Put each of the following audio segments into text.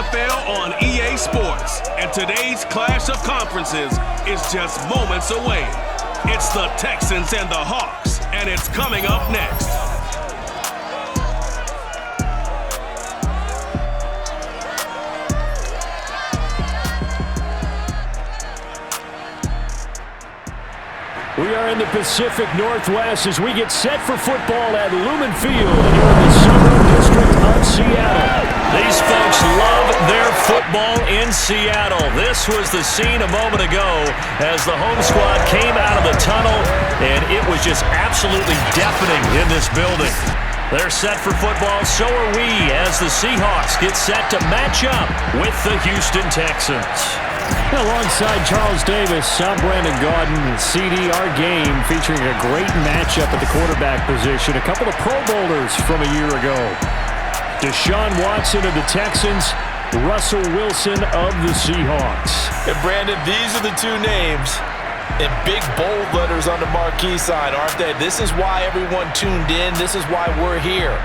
NFL on EA Sports, and today's clash of conferences is just moments away. It's the Texans and the Hawks, and it's coming up next. We are in the Pacific Northwest as we get set for football at Lumen Field here in the Suburban District of Seattle. These folks love their football in Seattle. This was the scene a moment ago as the home squad came out of the tunnel, and it was just absolutely deafening in this building. They're set for football, so are we, as the Seahawks get set to match up with the Houston Texans. Alongside Charles Davis, I'm Brandon Gaudin, and CD, our game featuring a great matchup at the quarterback position. A couple of Pro Bowlers from a year ago. Deshawn Watson of the Texans, Russell Wilson of the Seahawks. And Brandon, these are the two names in big bold letters on the marquee sign, aren't they? This is why everyone tuned in. This is why we're here.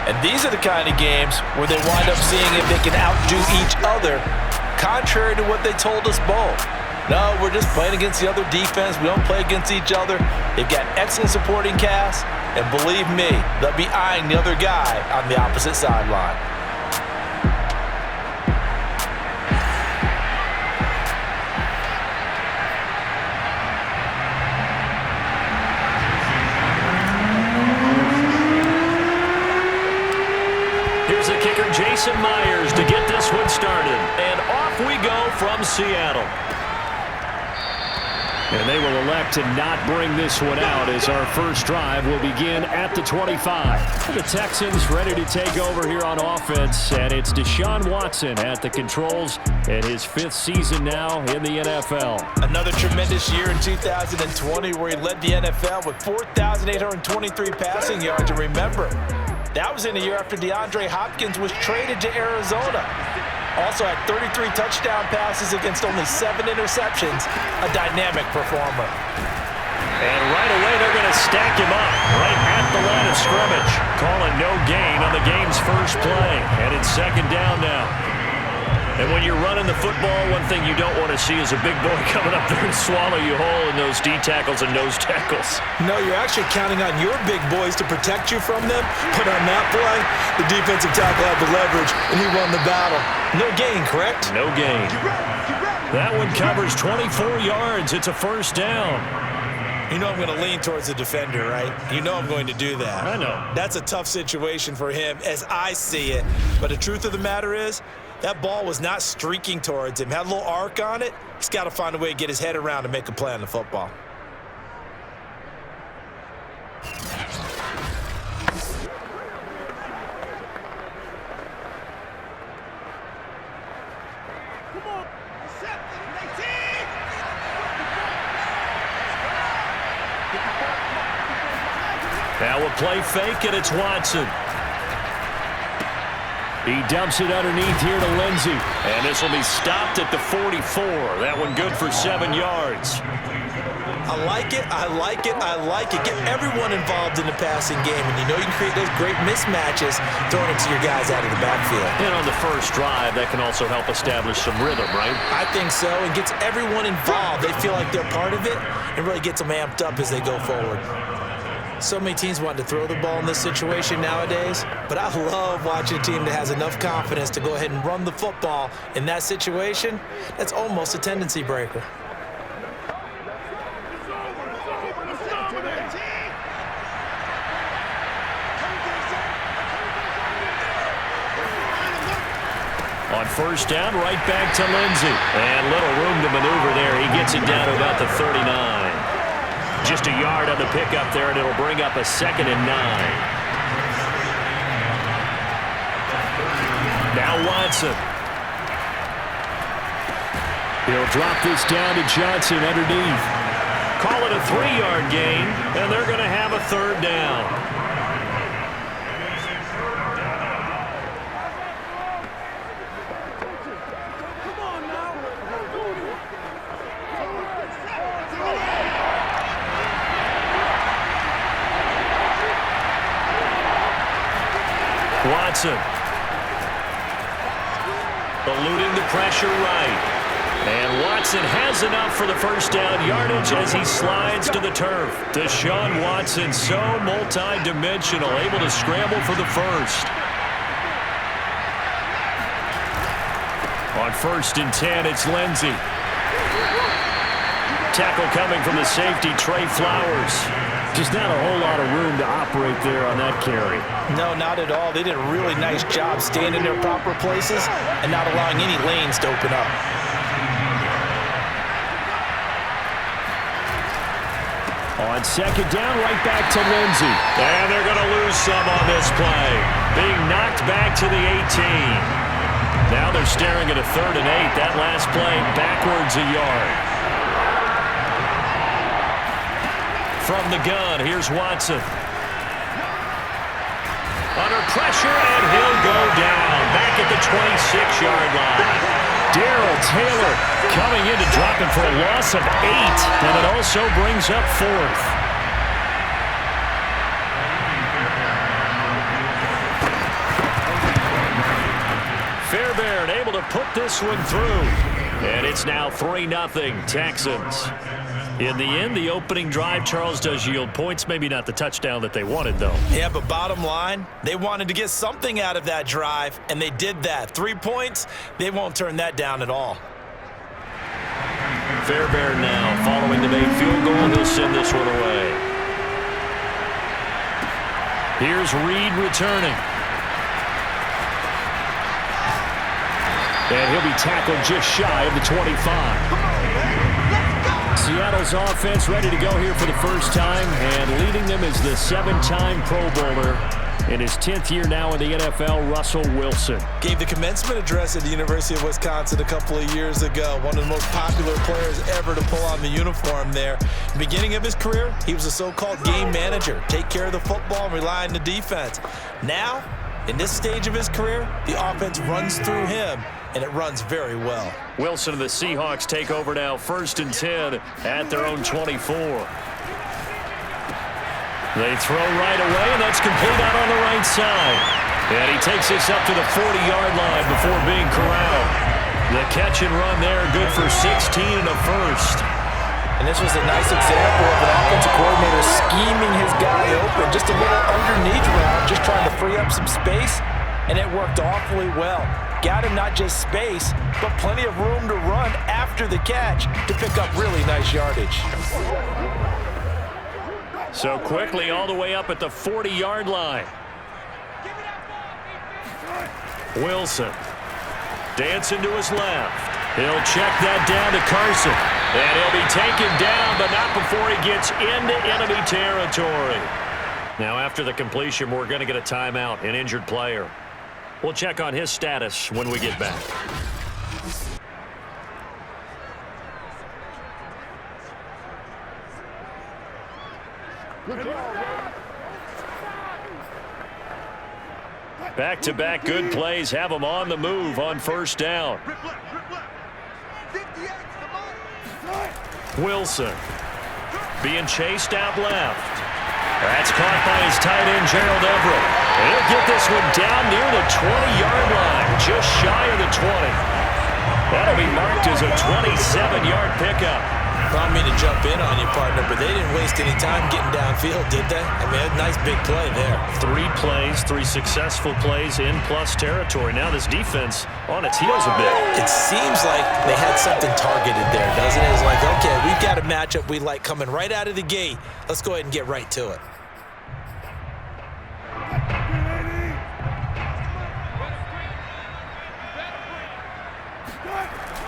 And these are the kind of games where they wind up seeing if they can outdo each other, contrary to what they told us both. No, we're just playing against the other defense. We don't play against each other. They've got excellent supporting cast, and believe me, they'll be eyeing the other guy on the opposite sideline. Here's the kicker, Jason Myers, to get this one started. And off we go from Seattle. And they will elect to not bring this one out as our first drive will begin at the 25. The Texans ready to take over here on offense, and it's Deshawn Watson at the controls in his 5th season now in the NFL. Another tremendous year in 2020 where he led the NFL with 4,823 passing yards. And remember, that was in a year after DeAndre Hopkins was traded to Arizona. Also had 33 touchdown passes against only 7 interceptions. A dynamic performer. And right away, they're going to stack him up right at the line of scrimmage. Calling no gain on the game's first play. And it's second down now. And when you're running the football, one thing you don't want to see is a big boy coming up there and swallow you whole in those D tackles and nose tackles. No, you're actually counting on your big boys to protect you from them. But on that play, the defensive tackle had the leverage, and he won the battle. No gain, correct? No gain. That one covers 24 yards. It's a first down. You know I'm going to lean towards the defender, right? You know I'm going to do that. I know. That's a tough situation for him as I see it. But the truth of the matter is, that ball was not streaking towards him. Had a little arc on it. He's got to find a way to get his head around and make a play on the football. Now a play fake, and it's Watson. He dumps it underneath here to Lindsey. And this will be stopped at the 44. That one good for 7 yards. I like it, I like it, I like it. Get everyone involved in the passing game, and you know you can create those great mismatches throwing it to your guys out of the backfield. And on the first drive, that can also help establish some rhythm, right? I think so, and gets everyone involved. They feel like they're part of it, and really gets them amped up as they go forward. So many teams want to throw the ball in this situation nowadays, but I love watching a team that has enough confidence to go ahead and run the football in that situation. That's almost a tendency breaker. On first down, right back to Lindsey. And little room to maneuver there. He gets it down to about the 39. Just a yard on the pickup there, and it'll bring up a 2nd and 9. Now Watson. He'll drop this down to Johnson underneath. Call it a 3-yard gain, and they're going to have a 3rd down. Watson. eluding the pressure right. And Watson has enough for the first down yardage as he slides to the turf. Deshawn Watson, so multi-dimensional, able to scramble for the first. On 1st and 10, it's Lindsey. Tackle coming from the safety, Trey Flowers. Just not a whole lot of room to operate there on that carry. No, not at all. They did a really nice job staying in their proper places and not allowing any lanes to open up. On 2nd down, right back to Lindsey. And they're going to lose some on this play. Being knocked back to the 18. Now they're staring at a 3rd and 8. That last play backwards a yard. From the gun, here's Watson. Under pressure, and he'll go down. Back at the 26-yard line. Darrell Taylor coming in to drop him for a loss of 8. And it also brings up 4th. Fairbairn able to put this one through. And it's now 3-0 Texans. In the end, the opening drive, Charles, does yield points. Maybe not the touchdown that they wanted, though. Yeah, but bottom line, they wanted to get something out of that drive, and they did that. 3 points, they won't turn that down at all. Fairbairn now, following the made field goal, he'll send this one away. Here's Reed returning. And he'll be tackled just shy of the 25. Seattle's offense ready to go here for the first time, and leading them is the 7-time Pro Bowler in his 10th year now in the NFL, Russell Wilson. Gave the commencement address at the University of Wisconsin a couple of years ago. One of the most popular players ever to pull on the uniform there. Beginning of his career, he was a so-called game manager. Take care of the football and rely on the defense. Now, in this stage of his career, the offense runs through him, and it runs very well. Wilson and the Seahawks take over now, 1st and 10 at their own 24. They throw right away, and that's complete out on the right side. And he takes this up to the 40-yard line before being corralled. The catch and run there, good for 16 and a first. And this was a nice example of an offensive coordinator scheming his guy open. Just a little underneath route, just trying to free up some space, and it worked awfully well. Got him not just space, but plenty of room to run after the catch to pick up really nice yardage. So quickly all the way up at the 40-yard line. Wilson dancing to his left. He'll check that down to Carson. And he'll be taken down, but not before he gets into enemy territory. Now after the completion, we're going to get a timeout, an injured player. We'll check on his status when we get back. Back-to-back good plays have them on the move on 1st down. Wilson being chased out left. That's caught by his tight end, Gerald Everett. And he'll get this one down near the 20-yard line, just shy of the 20. That'll be marked as a 27-yard pickup. I don't mean to jump in on you, partner, but they didn't waste any time getting downfield, did they? I mean, a nice big play there. 3 plays, 3 successful plays in plus territory. Now this defense on its heels a bit. It seems like they had something targeted there, doesn't it? It's like, okay, we've got a matchup we like coming right out of the gate. Let's go ahead and get right to it.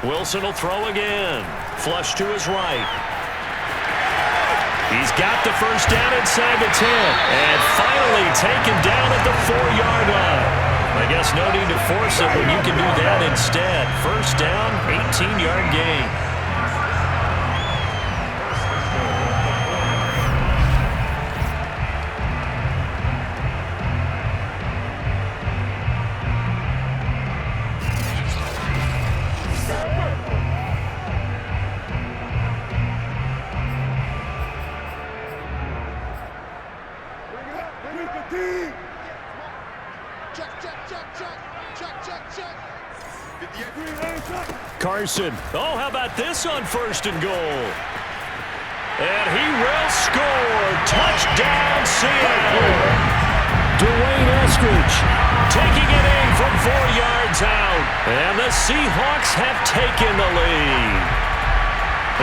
Wilson will throw again. Flush to his right. He's got the first down inside the 10. And finally taken down at the 4-yard line. I guess no need to force it when you can do that instead. First down, 18-yard gain. Carson. Oh, how about this on 1st and goal? And he will score. Touchdown, Seattle. Dwayne Eskridge Taking it in from 4 yards out. And the Seahawks have taken the lead.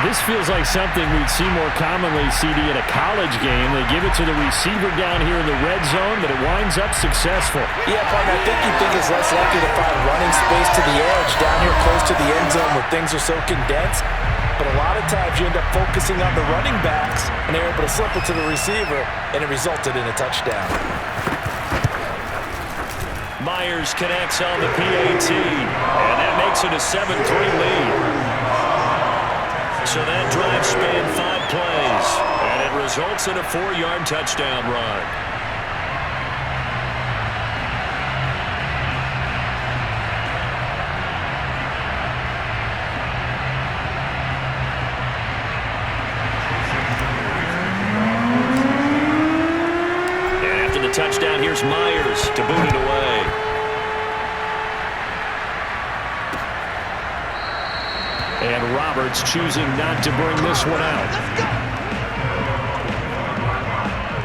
This feels like something we'd see more commonly, CD, in a college game. They give it to the receiver down here in the red zone, but it winds up successful. Yeah, partner, I think you think it's less likely to find running space to the edge down here close to the end zone where things are so condensed. But a lot of times you end up focusing on the running backs, and they're able to slip it to the receiver, and it resulted in a touchdown. Myers connects on the PAT, and that makes it a 7-3 lead. So that drive spanned 5 plays, and it results in a 4-yard touchdown run. And after the touchdown, here's Myers to boot it away. And Roberts choosing not to bring this one out.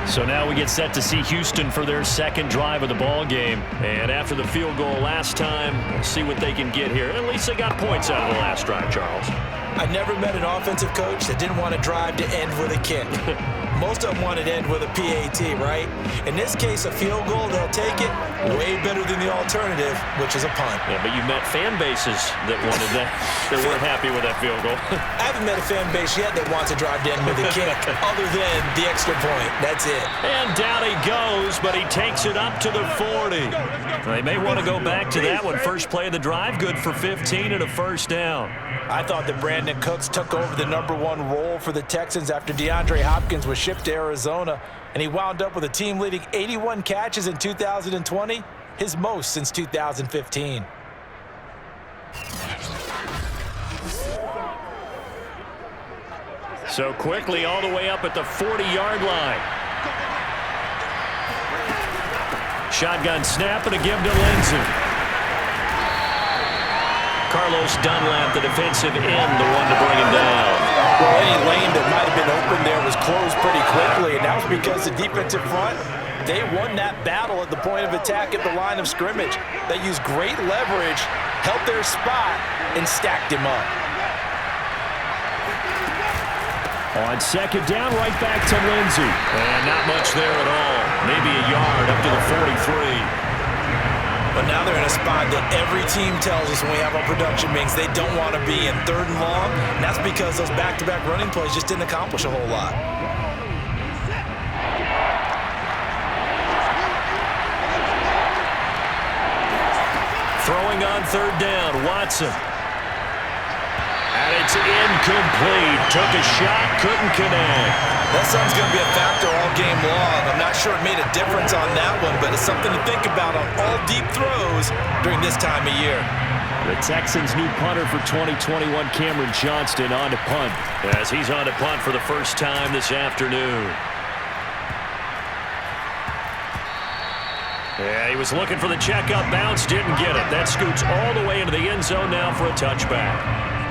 So now we get set to see Houston for their second drive of the ball game. And after the field goal last time, we'll see what they can get here. At least they got points out of the last drive, Charles. I never met an offensive coach that didn't want to drive to end with a kick. Most of them wanted to end with a PAT, right? In this case, a field goal, they'll take it. Way better than the alternative, which is a punt. Yeah, but you met fan bases that wanted that, that weren't happy with that field goal. I haven't met a fan base yet that wants to drive to end with a kick, other than the extra point. That's it. And down he goes, but he takes it up to the 40. They may want to go back to that one. First play of the drive, good for 15 and a first down. I thought that Brandon Cooks took over the #1 role for the Texans after DeAndre Hopkins was shipped to Arizona, and he wound up with a team-leading 81 catches in 2020, his most since 2015. So quickly all the way up at the 40-yard line. Shotgun snap and a give to Lindsey. Carlos Dunlap, the defensive end, the one to bring him down. Well, any lane that might have been open there was closed pretty quickly, and that was because the defensive front, they won that battle at the point of attack at the line of scrimmage. They used great leverage, held their spot, and stacked him up. On second down, right back to Lindsey. And not much there at all. Maybe a yard up to the 43. But now they're in a spot that every team tells us when we have our production meetings they don't want to be in 3rd and long, and that's because those back-to-back running plays just didn't accomplish a whole lot. Throwing on 3rd down, Watson. And it's incomplete. Took a shot, couldn't connect. That sun's going to be a factor all game long. I'm not sure it made a difference on that one, but it's something to think about on all deep throws during this time of year. The Texans' new punter for 2021, Cameron Johnston, on to punt. As he's on to punt for the first time this afternoon. Yeah, he was looking for the checkup bounce, didn't get it. That scoots all the way into the end zone now for a touchback.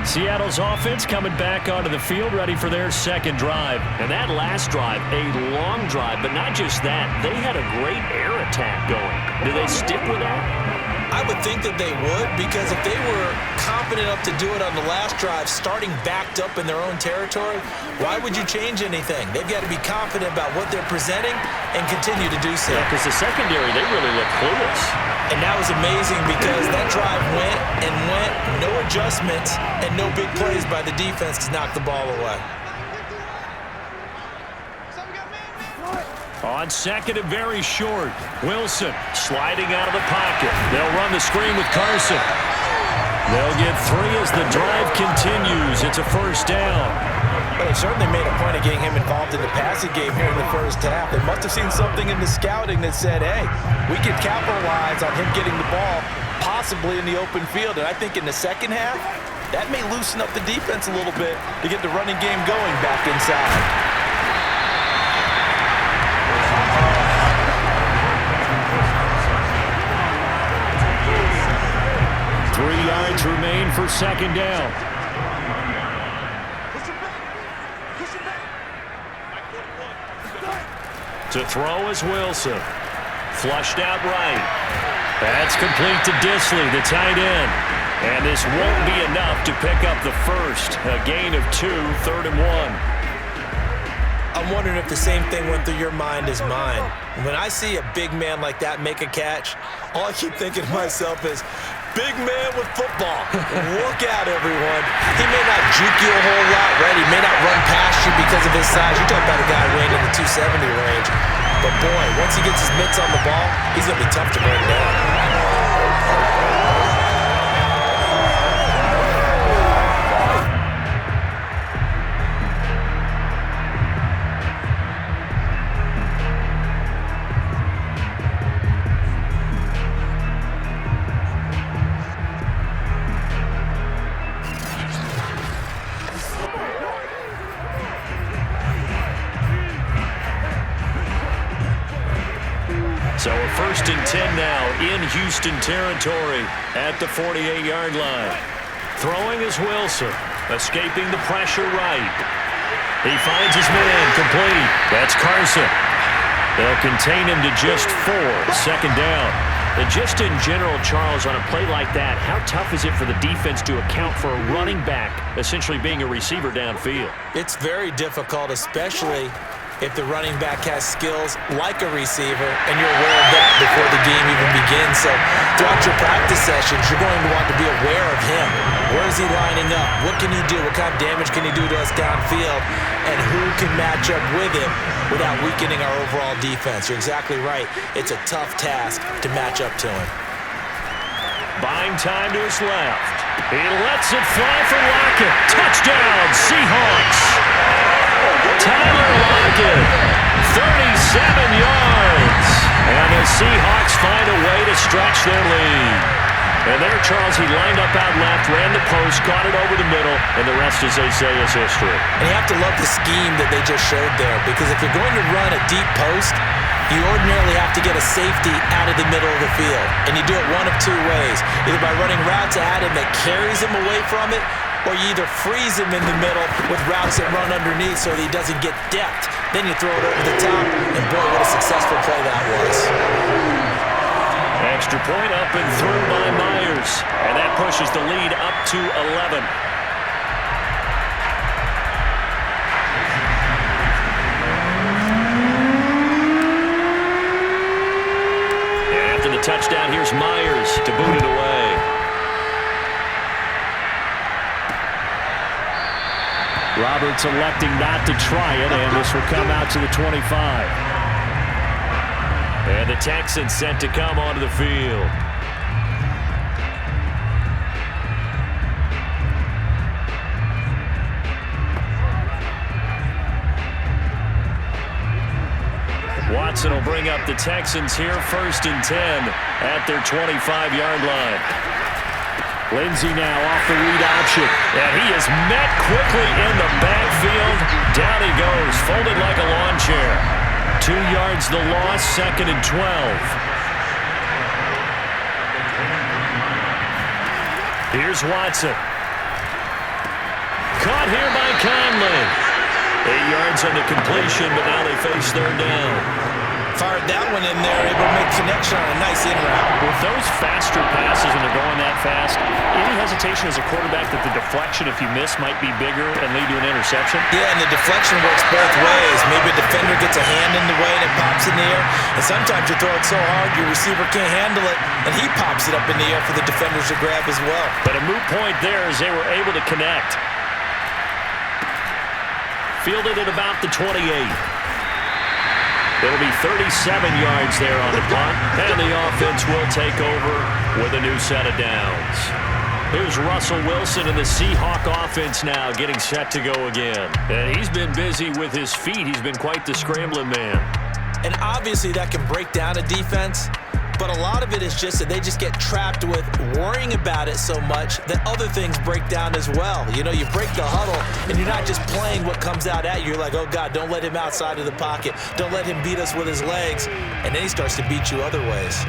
Seattle's offense coming back onto the field, ready for their second drive. And that last drive, a long drive, but not just that. They had a great air attack going. Do they stick with that? I would think that they would, because if they were confident enough to do it on the last drive, starting backed up in their own territory, why would you change anything? They've got to be confident about what they're presenting and continue to do so. Yeah, because the secondary, they really look clueless. And that was amazing because that drive went and went, no adjustments, and no big plays by the defense to knock the ball away. On second and very short, Wilson sliding out of the pocket. They'll run the screen with Carson. They'll get 3 as the drive continues. It's a first down. Well, they certainly made a point of getting him involved in the passing game here in the first half. They must have seen something in the scouting that said, hey, we could capitalize on him getting the ball possibly in the open field. And I think in the second half, that may loosen up the defense a little bit to get the running game going back inside. 3 yards second down. To throw is Wilson. Flushed out right. That's complete to Disley, the tight end. And this won't be enough to pick up the first. A gain of 2, 3rd and 1. I'm wondering if the same thing went through your mind as mine. When I see a big man like that make a catch, all I keep thinking to myself is, big man with football. Look out, everyone. He may not juke you a whole lot, right? He may not run past you because of his size. You're talking about a guy weighing in the 270 range. But, boy, once he gets his mitts on the ball, he's going to be tough to bring down. So a 1st and 10 now in Houston territory at the 48-yard line. Throwing is Wilson, escaping the pressure right. He finds his man complete. That's Carson. They'll contain him to just 4, 2nd down. And just in general, Charles, on a play like that, how tough is it for the defense to account for a running back essentially being a receiver downfield? It's very difficult, especially if the running back has skills like a receiver, and you're aware of that before the game even begins. So throughout your practice sessions, you're going to want to be aware of him. Where is he lining up? What can he do? What kind of damage can he do to us downfield? And who can match up with him without weakening our overall defense? You're exactly right. It's a tough task to match up to him. Buying time to his left. He lets it fly for Lockett. Touchdown, Seahawks. Tyler Lockett, 37 yards. And the Seahawks find a way to stretch their lead. And there, Charles, he lined up out left, ran the post, caught it over the middle, and the rest, as they say, is history. And you have to love the scheme that they just showed there, because if you're going to run a deep post, you ordinarily have to get a safety out of the middle of the field. And you do it one of 2 ways, either by running routes at him that carries him away from it, or you either freeze him in the middle with routes that run underneath so that he doesn't get depth. Then you throw it over the top, and boy, what a successful play that was. Extra point up and through by Myers, and that pushes the lead up to 11. And after the touchdown, here's Myers to boot it away. Roberts electing not to try it, and this will come out to the 25. And the Texans set to come onto the field. Watson will bring up the Texans here, 1st and 10 at their 25-yard line. Lindsey now off the read option. And he is met quickly in the backfield. Down he goes, folded like a lawn chair. 2 yards the loss, 2nd and 12. Here's Watson. Caught here by Conley. 8 yards on the completion, but now they face 3rd down. Fired that one in there, able to make connection on a nice in route. With those faster passes and they're going that fast, any hesitation as a quarterback that the deflection, if you miss, might be bigger and lead to an interception? Yeah, and the deflection works both ways. Maybe a defender gets a hand in the way and it pops in the air. And sometimes you throw it so hard your receiver can't handle it, and he pops it up in the air for the defenders to grab as well. But a moot point there as they were able to connect. Fielded at about the 28. It'll be 37 yards there on the punt, and the offense will take over with a new set of downs. Here's Russell Wilson and the Seahawk offense now getting set to go again. And he's been busy with his feet. He's been quite the scrambling man. And obviously that can break down a defense, but a lot of it is just that they just get trapped with worrying about it so much that other things break down as well. You know, you break the huddle, and you're not just playing what comes out at you. You're like, oh, God, don't let him outside of the pocket. Don't let him beat us with his legs. And then he starts to beat you other ways.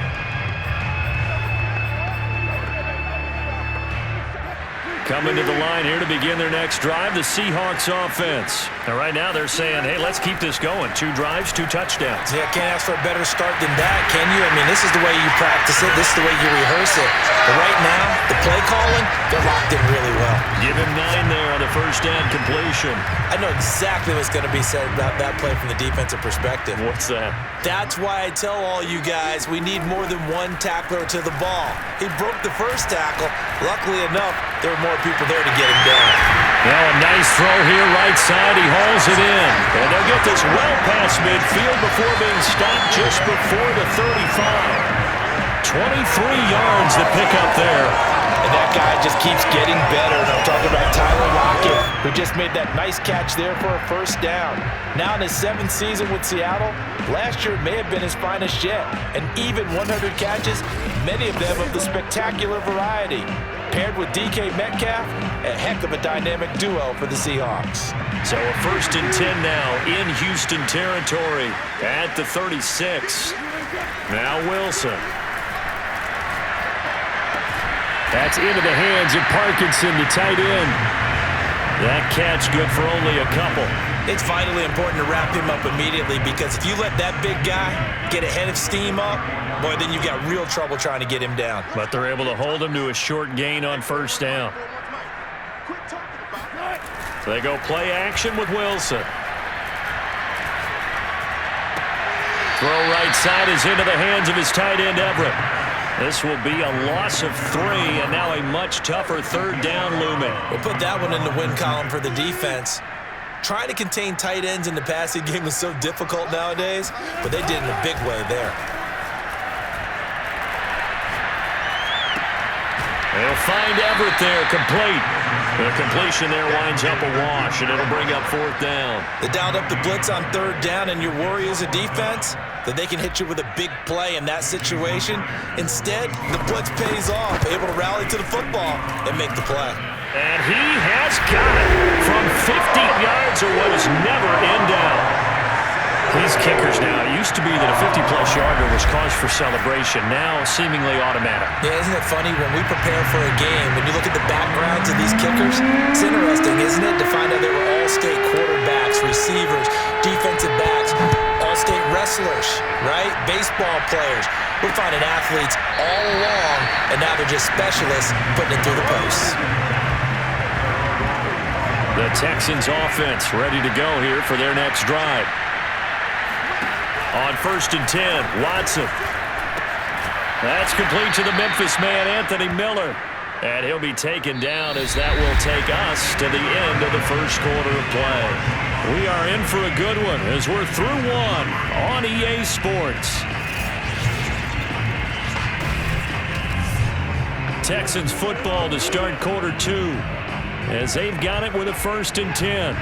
Coming to the line here to begin their next drive, the Seahawks offense. And right now they're saying, hey, let's keep this going. 2 drives, 2 touchdowns. Yeah, can't ask for a better start than that, can you? I mean, this is the way you practice it. This is the way you rehearse it. But right now, the play calling, they're locked in really well. Give him 9 there on the first down completion. I know exactly what's going to be said about that play from the defensive perspective. What's that? That's why I tell all you guys we need more than one tackler to the ball. He broke the first tackle. Luckily enough, there were more people there to get him down. Now a nice throw here, right side. He hauls it in. And they'll get this well past midfield before being stopped just before the 35. 23 yards to pick up there. And that guy just keeps getting better. And I'm talking about Tyler Lockett, who just made that nice catch there for a first down. Now in his 7th season with Seattle, last year may have been his finest yet. And even 100 catches, many of them of the spectacular variety. Paired with DK Metcalf, a heck of a dynamic duo for the Seahawks. So a 1st and 10 now in Houston territory at the 36. Now Wilson. That's into the hands of Parkinson, the tight end. That catch good for only a couple. It's vitally important to wrap him up immediately because if you let that big guy get a head of steam up, boy, then you've got real trouble trying to get him down. But they're able to hold him to a short gain on first down. So they go play action with Wilson. Throw right side is into the hands of his tight end, Everett. This will be a loss of 3, and now a much tougher 3rd down looming. We'll put that one in the win column for the defense. Trying to contain tight ends in the passing game is so difficult nowadays, but they did it in a big way there. They'll find Everett there, complete. The completion there winds up a wash, and it'll bring up 4th down. They dialed up the blitz on 3rd down, and your worry as a defense that they can hit you with a big play in that situation. Instead, the blitz pays off, able to rally to the football and make the play. And he has got it from 50 yards or what is never in doubt. These kickers now, it used to be that a 50-plus yarder was cause for celebration, now seemingly automatic. Yeah, isn't it funny when we prepare for a game, when you look at the backgrounds of these kickers, it's interesting, isn't it, to find out they were all-state quarterbacks, receivers, defensive backs, all-state wrestlers, right? Baseball players. We're finding athletes all along, and now they're just specialists putting it through the posts. The Texans offense ready to go here for their next drive. On 1st and 10, Watson. That's complete to the Memphis man, Anthony Miller. And he'll be taken down as that will take us to the end of the first quarter of play. We are in for a good one as we're through 1 on EA Sports. Texans football to start quarter 2 as they've got it with a 1st and 10.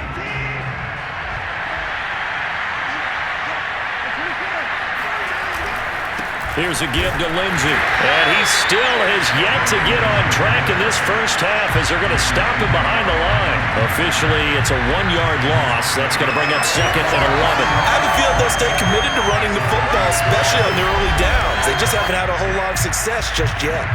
Here's a give to Lindsey. And he still has yet to get on track in this first half as they're going to stop him behind the line. Officially, it's a 1-yard loss. That's going to bring up 2nd and 11. I have a feeling they'll stay committed to running the football, especially on their early downs. They just haven't had a whole lot of success just yet.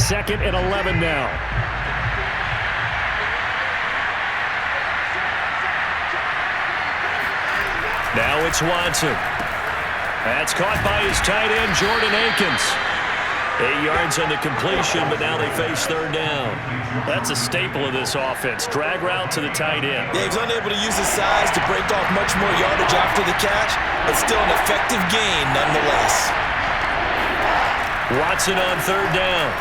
Second and 11 now. Now it's Watson. That's caught by his tight end, Jordan Akins. 8 yards on the completion, but now they face 3rd down. That's a staple of this offense. Drag route to the tight end. Yeah, he's unable to use his size to break off much more yardage after the catch, but still an effective gain nonetheless. Watson on 3rd down.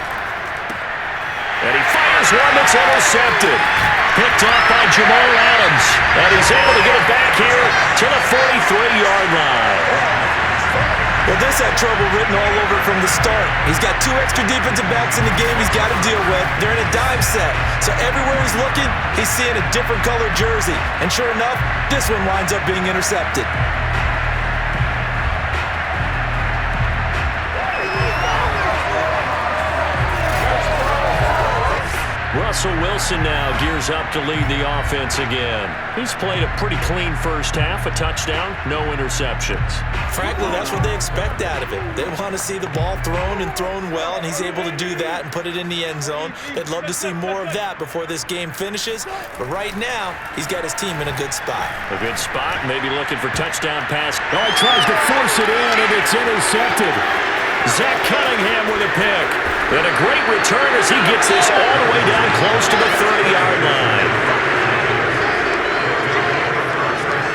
And he fires one that's intercepted. Picked off by Jamal Adams. And he's able to get it back here to the 43-yard line. Well, this had trouble written all over from the start. He's got 2 extra defensive backs in the game he's got to deal with. They're in a dime set. So everywhere he's looking, he's seeing a different colored jersey. And sure enough, this one winds up being intercepted. Russell Wilson now gears up to lead the offense again. He's played a pretty clean first half, a touchdown, no interceptions. Frankly, that's what they expect out of it. They want to see the ball thrown and thrown well, and he's able to do that and put it in the end zone. They'd love to see more of that before this game finishes, but right now, he's got his team in a good spot. A good spot, maybe looking for touchdown pass. Oh, he tries to force it in, and it's intercepted. Zach Cunningham with a pick. And a great return as he gets this all the way down close to the 30-yard line.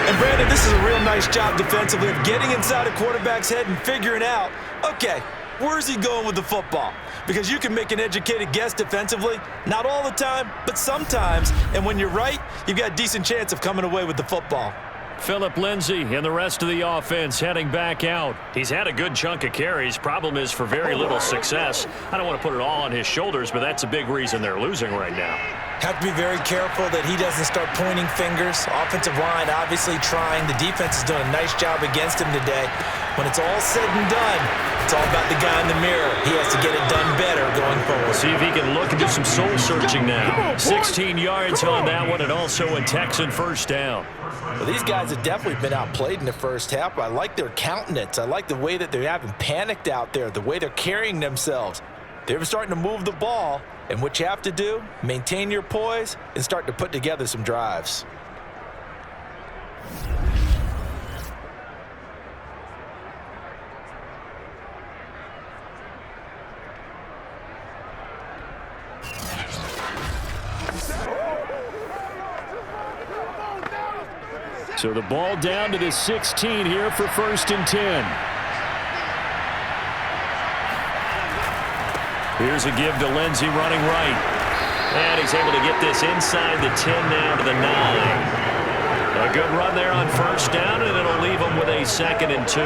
And Brandon, this is a real nice job defensively of getting inside a quarterback's head and figuring out, okay, where's he going with the football? Because you can make an educated guess defensively, not all the time, but sometimes. And when you're right, you've got a decent chance of coming away with the football. Phillip Lindsay and the rest of the offense heading back out. He's had a good chunk of carries. Problem is for very little success. I don't want to put it all on his shoulders, but that's a big reason they're losing right now. Have to be very careful that he doesn't start pointing fingers. Offensive line obviously trying. The defense is doing a nice job against him today. When it's all said and done, it's all about the guy in the mirror. He has to get it done better going forward. See if he can look and do some soul searching now. 16 yards on that one, and also a Texan first down. Well, these guys have definitely been outplayed in the first half. I like their countenance. I like the way that they haven't panicked out there, the way they're carrying themselves. They're starting to move the ball, and what you have to do, maintain your poise and start to put together some drives. So the ball down to the 16 here for 1st and 10. Here's a give to Lindsay running right. And he's able to get this inside the 10 now to the 9. A good run there on first down, and it'll leave him with a 2nd and 2.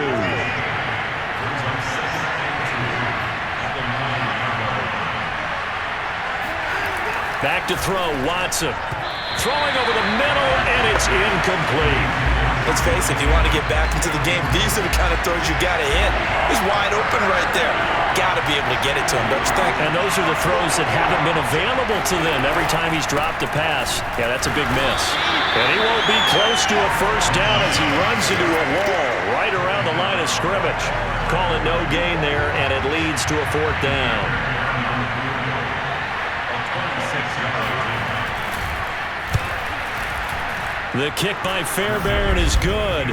Back to throw, Watson. Throwing over the middle, and it's incomplete. Let's face it, if you want to get back into the game, these are the kind of throws you got to hit. He's wide open right there. Got to be able to get it to him, don't you think? And those are the throws that haven't been available to them every time he's dropped a pass. Yeah, that's a big miss. And he won't be close to a first down as he runs into a wall right around the line of scrimmage. Call it no gain there, and it leads to a 4th down. The kick by Fairbairn is good.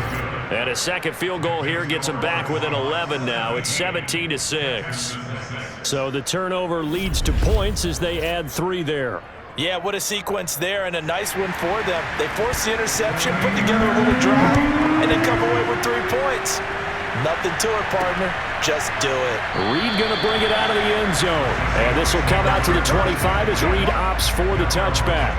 And a second field goal here gets him back within 11 now. It's 17-6. So the turnover leads to points as they add 3 there. Yeah, what a sequence there, and a nice one for them. They force the interception, put together a little drive, and they come away with 3 points. Nothing to it, partner. Just do it. Reed going to bring it out of the end zone. And this will come out to the 25 as Reed opts for the touchback.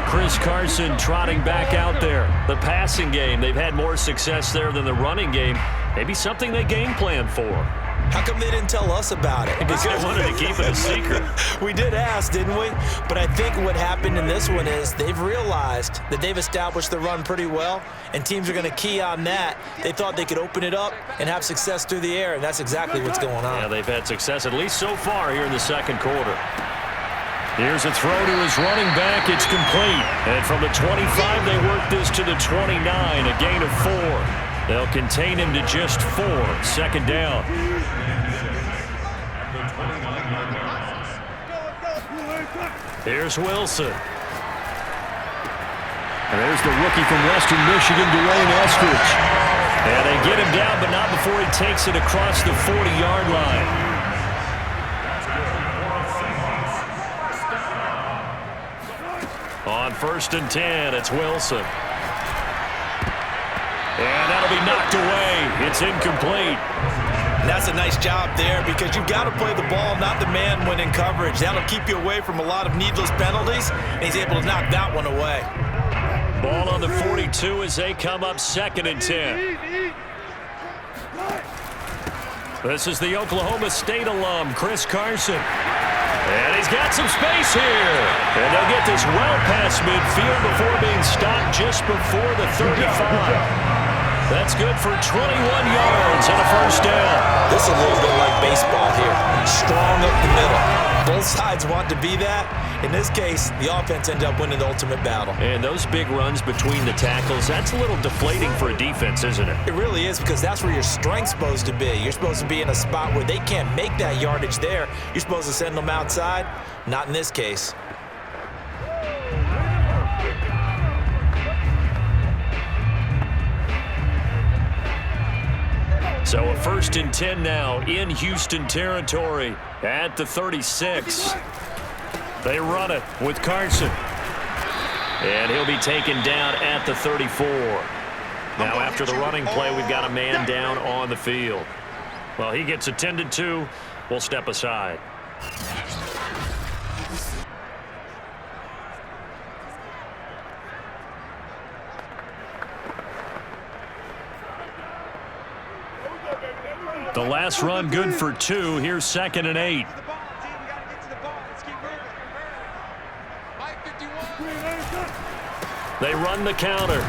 Chris Carson trotting back out there. The passing game, they've had more success there than the running game. Maybe something they game plan for. How come they didn't tell us about it? Because they wanted to keep it a secret. We did ask, didn't we? But I think what happened in this one is they've realized that they've established the run pretty well, and teams are going to key on that. They thought they could open it up and have success through the air, and that's exactly what's going on. Yeah, they've had success, at least so far here in the second quarter. Here's a throw to his running back. It's complete. And from the 25, they work this to the 29, a gain of 4. They'll contain him to just 4. 2nd down. Here's Wilson. And there's the rookie from Western Michigan, Dwayne Eskridge. And they get him down, but not before he takes it across the 40-yard line. On 1st and 10, it's Wilson. And that'll be knocked away. It's incomplete. And that's a nice job there because you've got to play the ball, not the man when in coverage. That'll keep you away from a lot of needless penalties, and he's able to knock that one away. Ball on the 42 as they come up 2nd and 10. This is the Oklahoma State alum, Chris Carson. And he's got some space here. And they'll get this well past midfield before being stopped just before the 35. That's good for 21 yards and a first down. This is a little bit like baseball here. Strong up the middle. Both sides want to be that. In this case, the offense ended up winning the ultimate battle. And those big runs between the tackles, that's a little deflating for a defense, isn't it? It really is, because that's where your strength's supposed to be. You're supposed to be in a spot where they can't make that yardage there. You're supposed to send them outside. Not in this case. So a 1st and 10 now in Houston territory at the 36. They run it with Carson. And he'll be taken down at the 34. Now after the running play, we've got a man down on the field. Well, he gets attended to. We'll step aside. The last run good for 2. Here's 2nd and 8. They run the counter.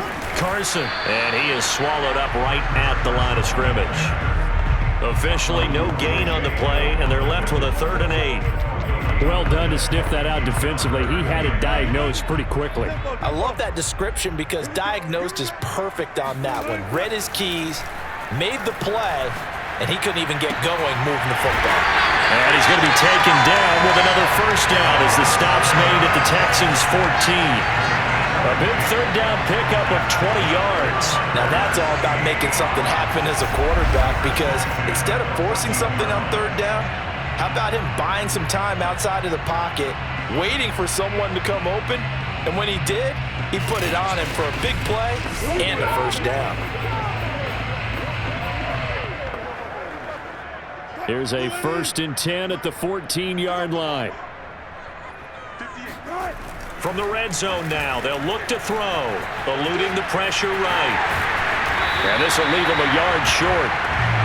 Carson. And he is swallowed up right at the line of scrimmage. Officially no gain on the play, and they're left with a 3rd and 8. Well done to sniff that out defensively. He had it diagnosed pretty quickly. I love that description, because diagnosed is perfect on that one. Read his keys, made the play, and he couldn't even get going moving the football. And he's going to be taken down with another 1st down as the stop's made at the Texans' 14. A big 3rd down pickup of 20 yards. Now that's all about making something happen as a quarterback, because instead of forcing something on 3rd down, how about him buying some time outside of the pocket, waiting for someone to come open, and when he did, he put it on him for a big play and a 1st down. Here's a 1st and 10 at the 14-yard line. From the red zone now, they'll look to throw, eluding the pressure right. And this will leave him a yard short.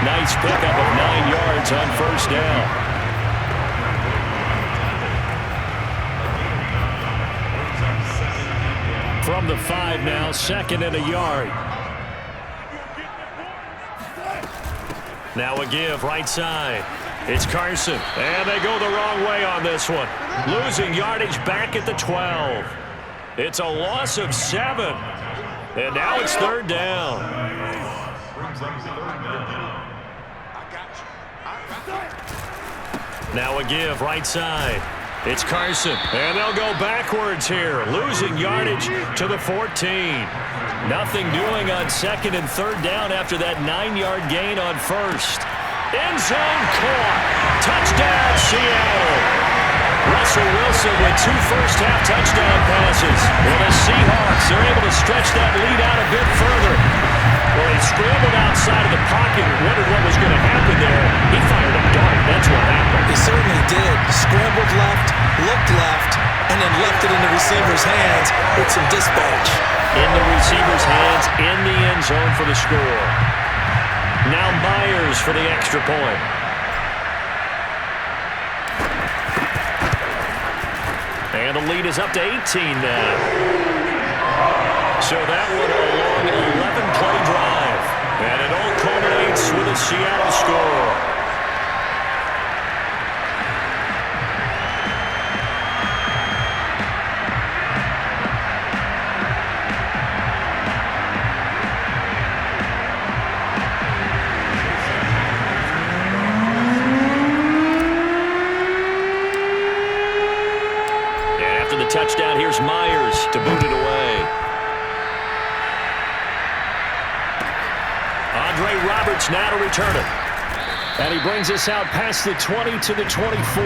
Nice pickup of 9 yards on 1st down. From the 5 now, 2nd and a yard. Now a give right side. It's Carson. And they go the wrong way on this one. Losing yardage back at the 12. It's a loss of 7. And now it's 3rd down. Now a give right side. It's Carson. And they'll go backwards here. Losing yardage to the 14. Nothing doing on 2nd and 3rd down after that 9-yard gain on 1st. End zone caught. Touchdown, Seattle. Russell Wilson with 2 first-half touchdown passes. Well, the Seahawks are able to stretch that lead out a bit further. Well, he scrambled outside of the pocket and wondered what was going to happen there. He fired a dart. That's what happened. He certainly did. Scrambled left, looked left, and then left it in the receiver's hands with some dispatch. In the receiver's hands, in the end zone for the score. Now Myers for the extra point. And the lead is up to 18 now. So that one a long 11-play drive. And it all culminates with a Seattle score. Touchdown, here's Myers to boot it away. Andre Roberts now to return it. And he brings us out past the 20 to the 24.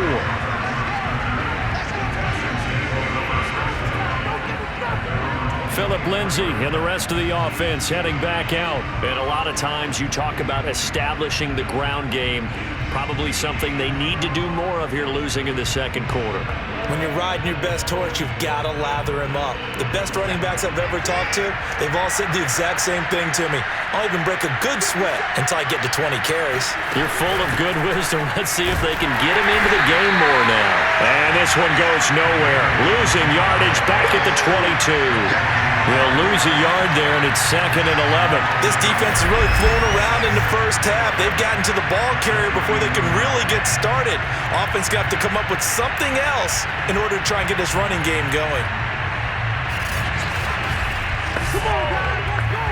Phillip Lindsay and the rest of the offense heading back out. And a lot of times you talk about establishing the ground game. Probably something they need to do more of here, losing in the 2nd quarter. When you're riding your best horse, you've got to lather him up. The best running backs I've ever talked to, they've all said the exact same thing to me. I'll even break a good sweat until I get to 20 carries. You're full of good wisdom. Let's see if they can get him into the game more now. And this one goes nowhere. Losing yardage back at the 22. They'll lose a yard there, and it's 2nd and 11. This defense is really flown around in the first half. They've gotten to the ball carrier before they can really get started. Offense got to come up with something else in order to try and get this running game going. Come on, guys, let's go!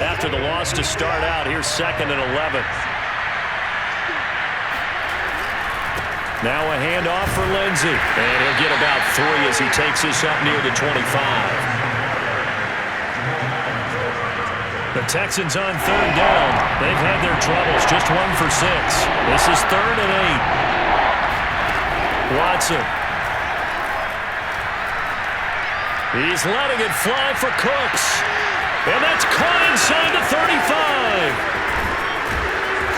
After the loss to start out, here's 2nd and 11. Now a handoff for Lindsey. And he'll get about 3 as he takes this up near the 25. The Texans on 3rd down. They've had their troubles. Just 1 for 6. This is 3rd and 8. Watson. He's letting it fly for Cooks. And that's caught inside the 35.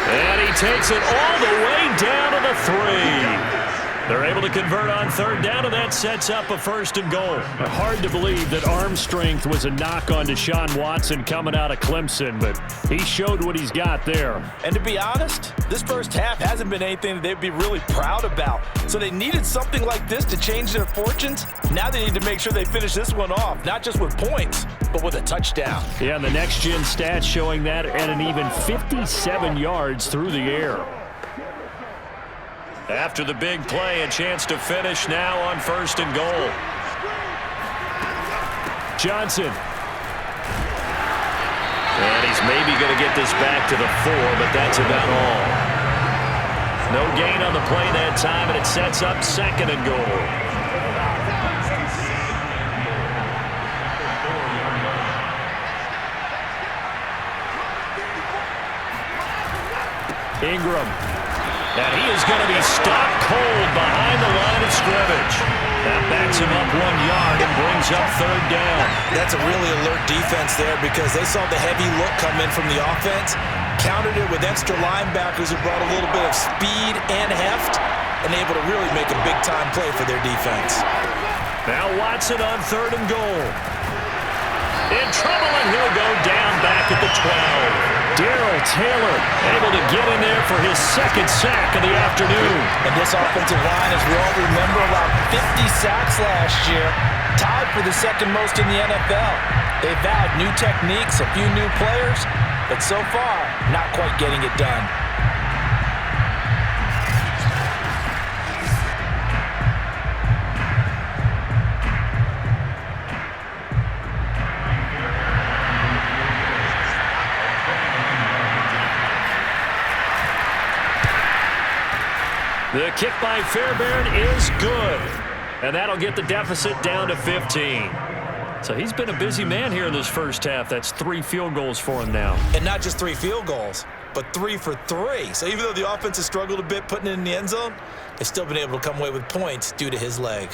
And he takes it all the way down to the 3. They're able to convert on 3rd down, and that sets up a 1st and goal. Hard to believe that arm strength was a knock on Deshaun Watson coming out of Clemson, but he showed what he's got there. And to be honest, this first half hasn't been anything that they'd be really proud about. So they needed something like this to change their fortunes. Now they need to make sure they finish this one off, not just with points, but with a touchdown. Yeah, and the next-gen stats showing that at an even 57 yards through the air. After the big play, a chance to finish now on 1st and goal. Johnson. And he's maybe going to get this back to the 4, but that's about all. No gain on the play that time, and it sets up 2nd and goal. Ingram. And he is going to be stopped cold behind the line of scrimmage. That backs him up 1 yard and brings up 3rd down. That's a really alert defense there because they saw the heavy look come in from the offense, countered it with extra linebackers who brought a little bit of speed and heft, and able to really make a big-time play for their defense. Now Watson on 3rd and goal. In trouble, and he'll go down back at the 12. Darrell Taylor able to get in there for his 2nd sack of the afternoon. And this offensive line, as we all remember, allowed 50 sacks last year, tied for the 2nd most in the NFL. They've had new techniques, a few new players, but so far, not quite getting it done. The kick by Fairbairn is good. And that'll get the deficit down to 15. So he's been a busy man here in this first half. That's 3 field goals for him now. And not just 3 field goals, but 3 for 3. So even though the offense has struggled a bit putting it in the end zone, they've still been able to come away with points due to his leg.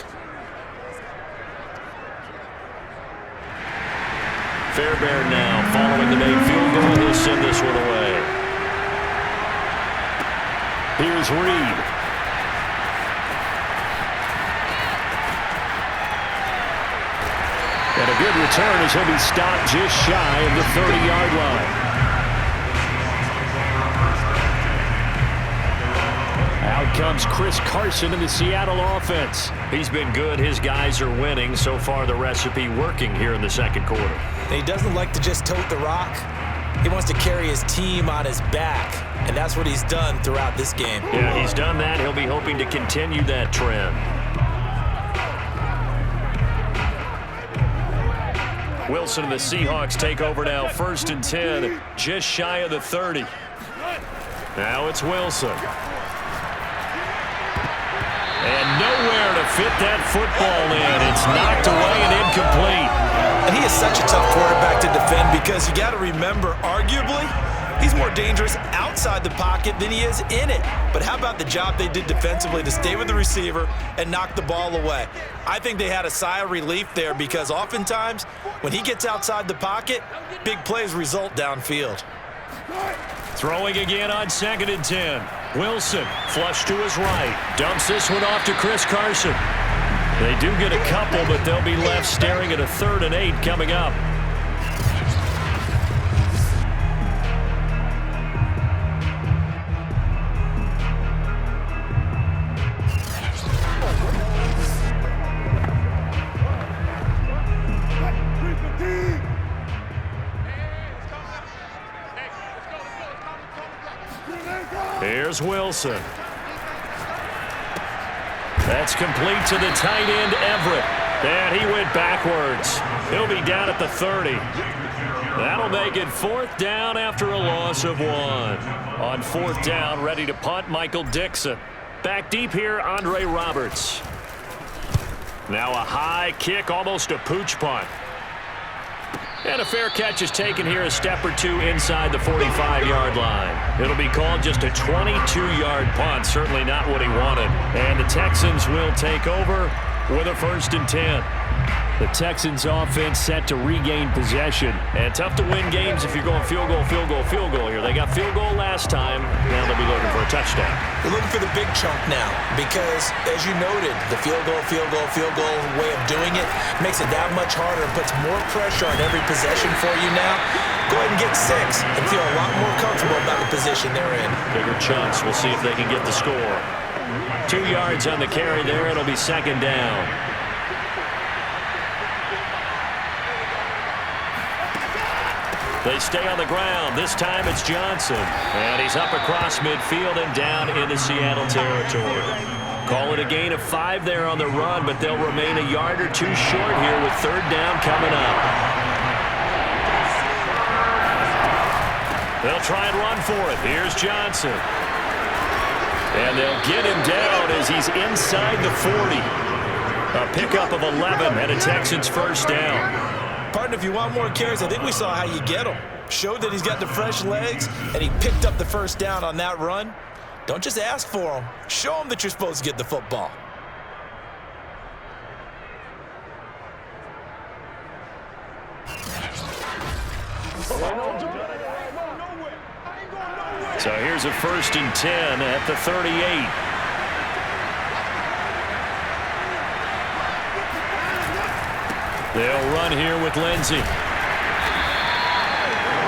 Fairbairn now following the made field goal. He'll send this one away. Here's Reed. And a good return as he'll be stopped just shy of the 30-yard line. Out comes Chris Carson in the Seattle offense. He's been good. His guys are winning. So far, the recipe working here in the 2nd quarter. And he doesn't like to just tote the rock. He wants to carry his team on his back, and that's what he's done throughout this game. Yeah, he's done that. He'll be hoping to continue that trend. Wilson and the Seahawks take over now. 1st and 10, just shy of the 30. Now it's Wilson. And nowhere to fit that football in. It's knocked away and incomplete. And he is such a tough quarterback to defend because you got to remember, arguably, he's more dangerous outside the pocket than he is in it. But how about the job they did defensively to stay with the receiver and knock the ball away? I think they had a sigh of relief there because oftentimes when he gets outside the pocket, big plays result downfield. Throwing again on 2nd and 10. Wilson, flush to his right. Dumps this one off to Chris Carson. They do get a couple, but they'll be left staring at a 3rd and 8 coming up. Here's Wilson. That's complete to the tight end, Everett. And he went backwards. He'll be down at the 30. That'll make it 4th down after a loss of 1. On 4th down, ready to punt, Michael Dixon. Back deep here, Andre Roberts. Now a high kick, almost a pooch punt. And a fair catch is taken here, a step or two inside the 45-yard line. It'll be called just a 22-yard punt, certainly not what he wanted. And the Texans will take over with a 1st and 10. The Texans offense set to regain possession. And tough to win games if you're going field goal, field goal, field goal here. They got field goal last time. Now they'll be looking for a touchdown. They're looking for the big chunk now because, as you noted, the field goal way of doing it makes it that much harder and puts more pressure on every possession for you now. Go ahead and get 6 and feel a lot more comfortable about the position they're in. Bigger chunks. We'll see if they can get the score. 2 yards on the carry there. It'll be 2nd down. They stay on the ground. This time it's Johnson. And he's up across midfield and down into Seattle territory. Call it a gain of 5 there on the run, but they'll remain a yard or 2 short here with 3rd down coming up. They'll try and run for it. Here's Johnson. And they'll get him down as he's inside the 40. A pickup of 11 and a Texans 1st down. Partner, if you want more carries, I think we saw how you get him. Showed that he's got the fresh legs, and he picked up the 1st down on that run. Don't just ask for him. Show him that you're supposed to get the football. So here's a 1st and 10 at the 38. They'll run here with Lindsey.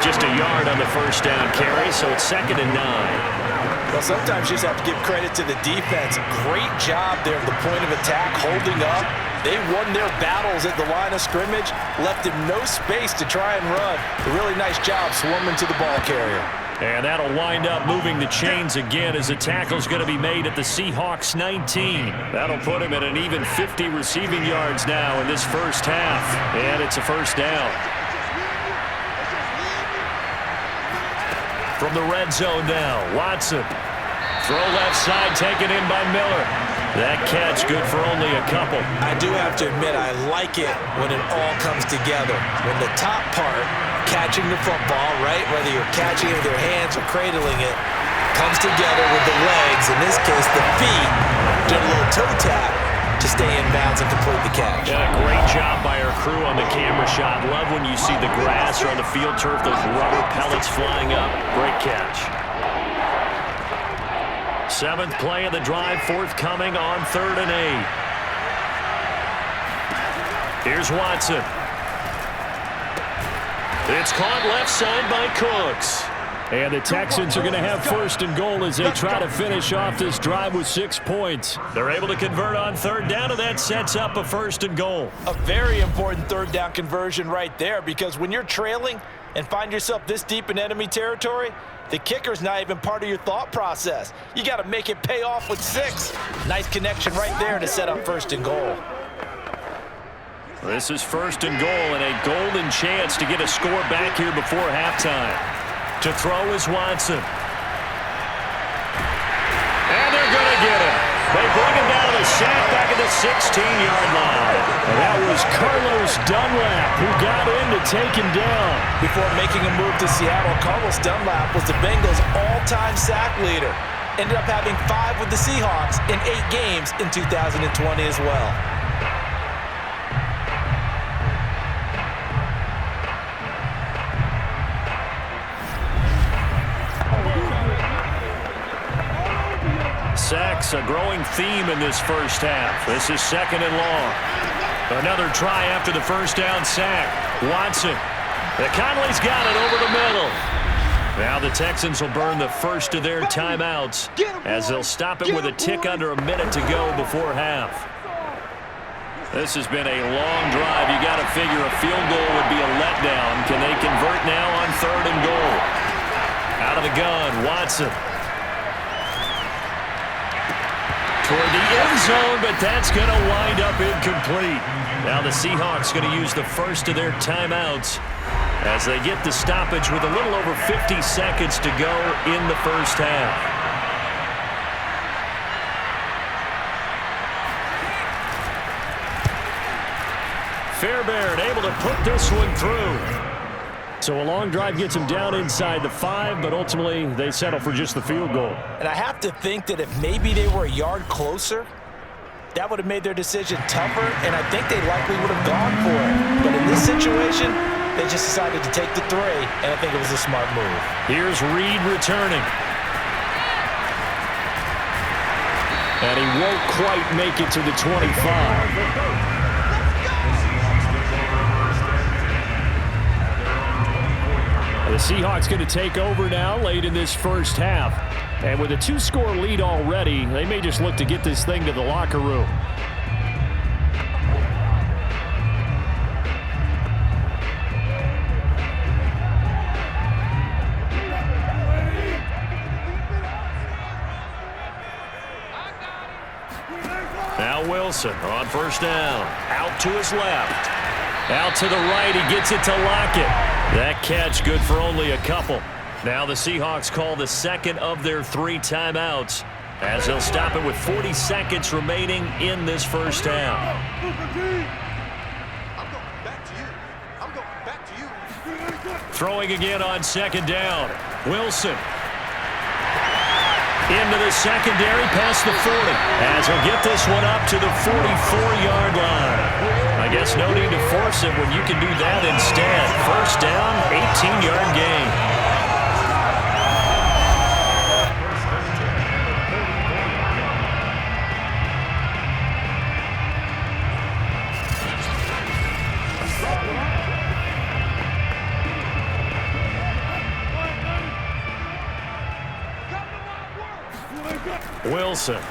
Just a yard on the 1st down carry, so it's 2nd and 9. Well, sometimes you just have to give credit to the defense. Great job there at the point of attack, holding up. They won their battles at the line of scrimmage, left him no space to try and run. A really nice job swarming to the ball carrier. And that'll wind up moving the chains again as the tackle's going to be made at the Seahawks 19. That'll put him at an even 50 receiving yards now in this 1st half. And it's a 1st down. From the red zone now, Watson. Throw left side taken in by Miller. That catch good for only a couple. I do have to admit I like it when it all comes together. When the top part, catching the football, right, whether you're catching it with your hands or cradling it, comes together with the legs, in this case the feet, doing a little toe tap to stay in bounds and complete the catch. Yeah, great job by our crew on the camera shot. Love when you see the grass or on the field turf, those rubber pellets flying up. Great catch. 7th play of the drive, forthcoming on 3rd and 8. Here's Watson. It's caught left side by Cooks. And the Texans are going to have 1st and goal as they try to finish off this drive with 6 points. They're able to convert on 3rd down, and that sets up a 1st and goal. A very important 3rd down conversion right there, because when you're trailing and find yourself this deep in enemy territory, the kicker's not even part of your thought process. You got to make it pay off with 6. Nice connection right there to set up 1st and goal. This is 1st and goal and a golden chance to get a score back here before halftime. To throw is Watson. And they're going to get him. They bring him down to the sack back at the 16-yard line. And that was Carlos Dunlap who got in to take him down. Before making a move to Seattle, Carlos Dunlap was the Bengals' all-time sack leader. Ended up having 5 with the Seahawks in 8 games in 2020 as well. sacks, a growing theme in this first half. This is 2nd and long. Another try after the first down sack. Watson. Conley's got it over the middle. Now the Texans will burn the first of their timeouts as they'll stop it with a tick under a minute to go before half. This has been a long drive. You got to figure a field goal would be a letdown. Can they convert now on 3rd and goal? Out of the gun, Watson. Toward the end zone, but that's going to wind up incomplete. Now the Seahawks going to use the first of their timeouts as they get the stoppage with a little over 50 seconds to go in the first half. Fairbairn able to put this one through. So a long drive gets them down inside the 5, but ultimately they settle for just the field goal. And I have to think that if maybe they were a yard closer, that would have made their decision tougher, and I think they likely would have gone for it. But in this situation, they just decided to take the 3, and I think it was a smart move. Here's Reed returning. And he won't quite make it to the 25. The Seahawks going to take over now late in this first half. And with a 2-score lead already, they may just look to get this thing to the locker room. Now Wilson on first down. Out to his left. Out to the right. He gets it to Lockett. That catch good for only a couple. Now the Seahawks call the 2nd of their 3 timeouts as they'll stop it with 40 seconds remaining in this first half. Throwing again on 2nd down. Wilson. Into the secondary past the 40 as he'll get this one up to the 44-yard line. I guess no need to force it when you can do that instead. First down, 18-yard gain. Wilson.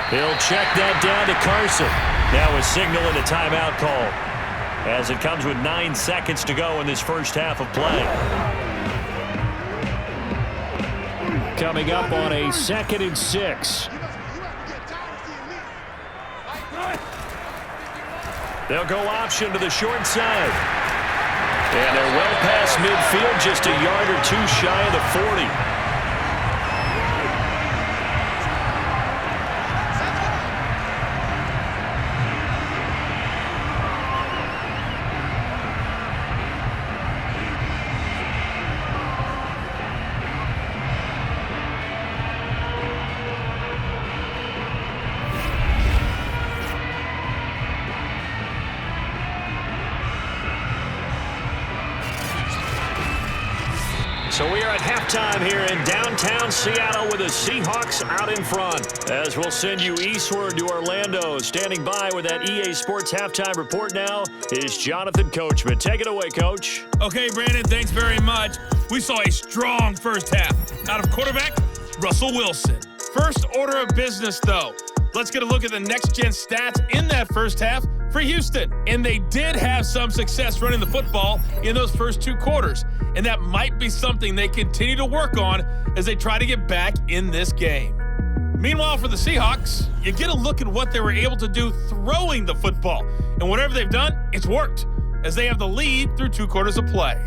He'll check that down to Carson. Now a signal and a timeout call as it comes with 9 seconds to go in this first half of play. Coming up on a 2nd and 6. They'll go option to the short side. And they're well past midfield, just a yard or 2 shy of the 40. So we are at halftime here in downtown Seattle with the Seahawks out in front. As we'll send you eastward to Orlando. Standing by with that EA Sports halftime report now is Jonathan Coachman. Take it away, Coach. Okay, Brandon, thanks very much. We saw a strong first half out of quarterback Russell Wilson. First order of business, though. Let's get a look at the next-gen stats in that first half for Houston. And they did have some success running the football in those first 2 quarters. And that might be something they continue to work on as they try to get back in this game. Meanwhile, for the Seahawks, you get a look at what they were able to do throwing the football. And whatever they've done, it's worked, as they have the lead through 2 quarters of play.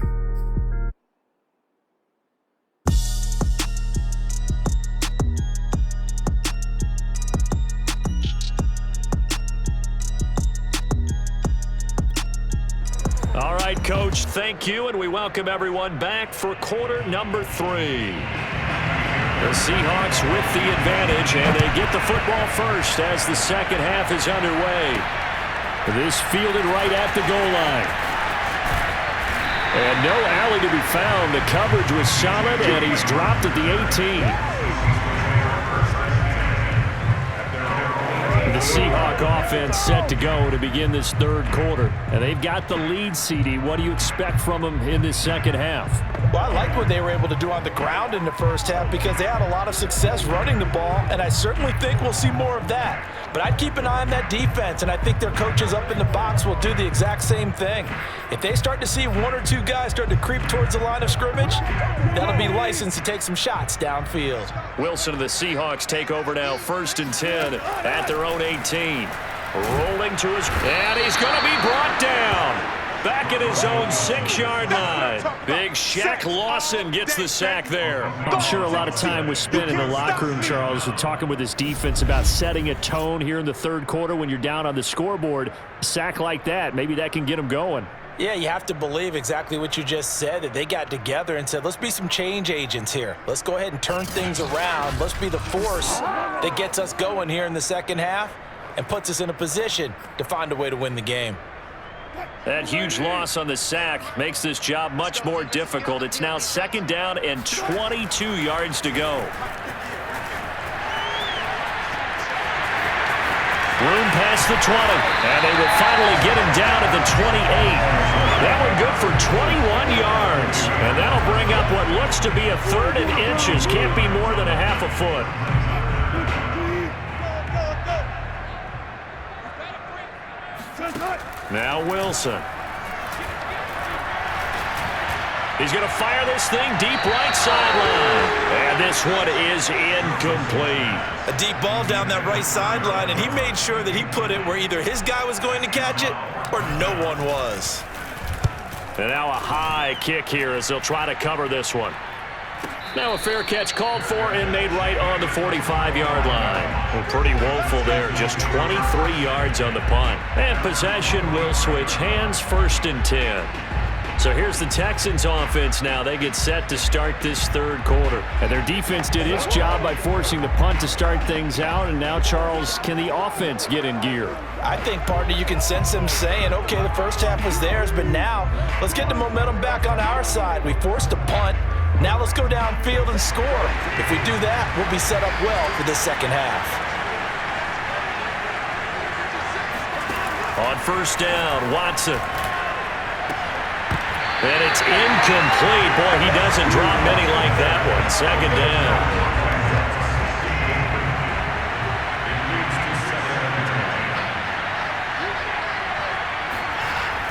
All right, Coach, thank you, and we welcome everyone back for quarter number 3. The Seahawks with the advantage, and they get the football first as the second half is underway. This fielded right at the goal line. And no alley to be found. The coverage was solid, and he's dropped at the 18. The Seahawk offense set to go to begin this third quarter. And they've got the lead, CD. What do you expect from them in this second half? Well, I like what they were able to do on the ground in the first half because they had a lot of success running the ball, and I certainly think we'll see more of that. But I'd keep an eye on that defense, and I think their coaches up in the box will do the exact same thing. If they start to see one or two guys start to creep towards the line of scrimmage, that'll be licensed to take some shots downfield. Wilson and the Seahawks take over now, 1st and 10 at their own 18. Rolling to his, and he's going to be brought down. Back at his own 6-yard line. Big Shaq Lawson gets the sack there. I'm sure a lot of time was spent in the locker room, Charles, with talking with his defense about setting a tone here in the third quarter when you're down on the scoreboard. A sack like that, maybe that can get them going. Yeah, you have to believe exactly what you just said, that they got together and said, let's be some change agents here. Let's go ahead and turn things around. Let's be the force that gets us going here in the second half and puts us in a position to find a way to win the game. That huge loss on the sack makes this job much more difficult. It's now 2nd down and 22 yards to go. Room past the 20, and they will finally get him down at the 28. That one good for 21 yards, and that'll bring up what looks to be a 3rd and inches. Can't be more than a half a foot. Now Wilson. He's going to fire this thing deep right sideline. And this one is incomplete. A deep ball down that right sideline, and he made sure that he put it where either his guy was going to catch it or no one was. And now a high kick here as they'll try to cover this one. Now a fair catch called for and made right on the 45-yard line. Well, pretty woeful there, just 23 yards on the punt. And possession will switch hands, 1st and 10. So here's the Texans offense now. They get set to start this third quarter. And their defense did its job by forcing the punt to start things out. And now, Charles, can the offense get in gear? I think, partner, you can sense them saying, okay, the first half was theirs, but now let's get the momentum back on our side. We forced a punt. Now let's go downfield and score. If we do that, we'll be set up well for the second half. On 1st down, Watson. And it's incomplete. Boy, he doesn't drop many like that one. 2nd down.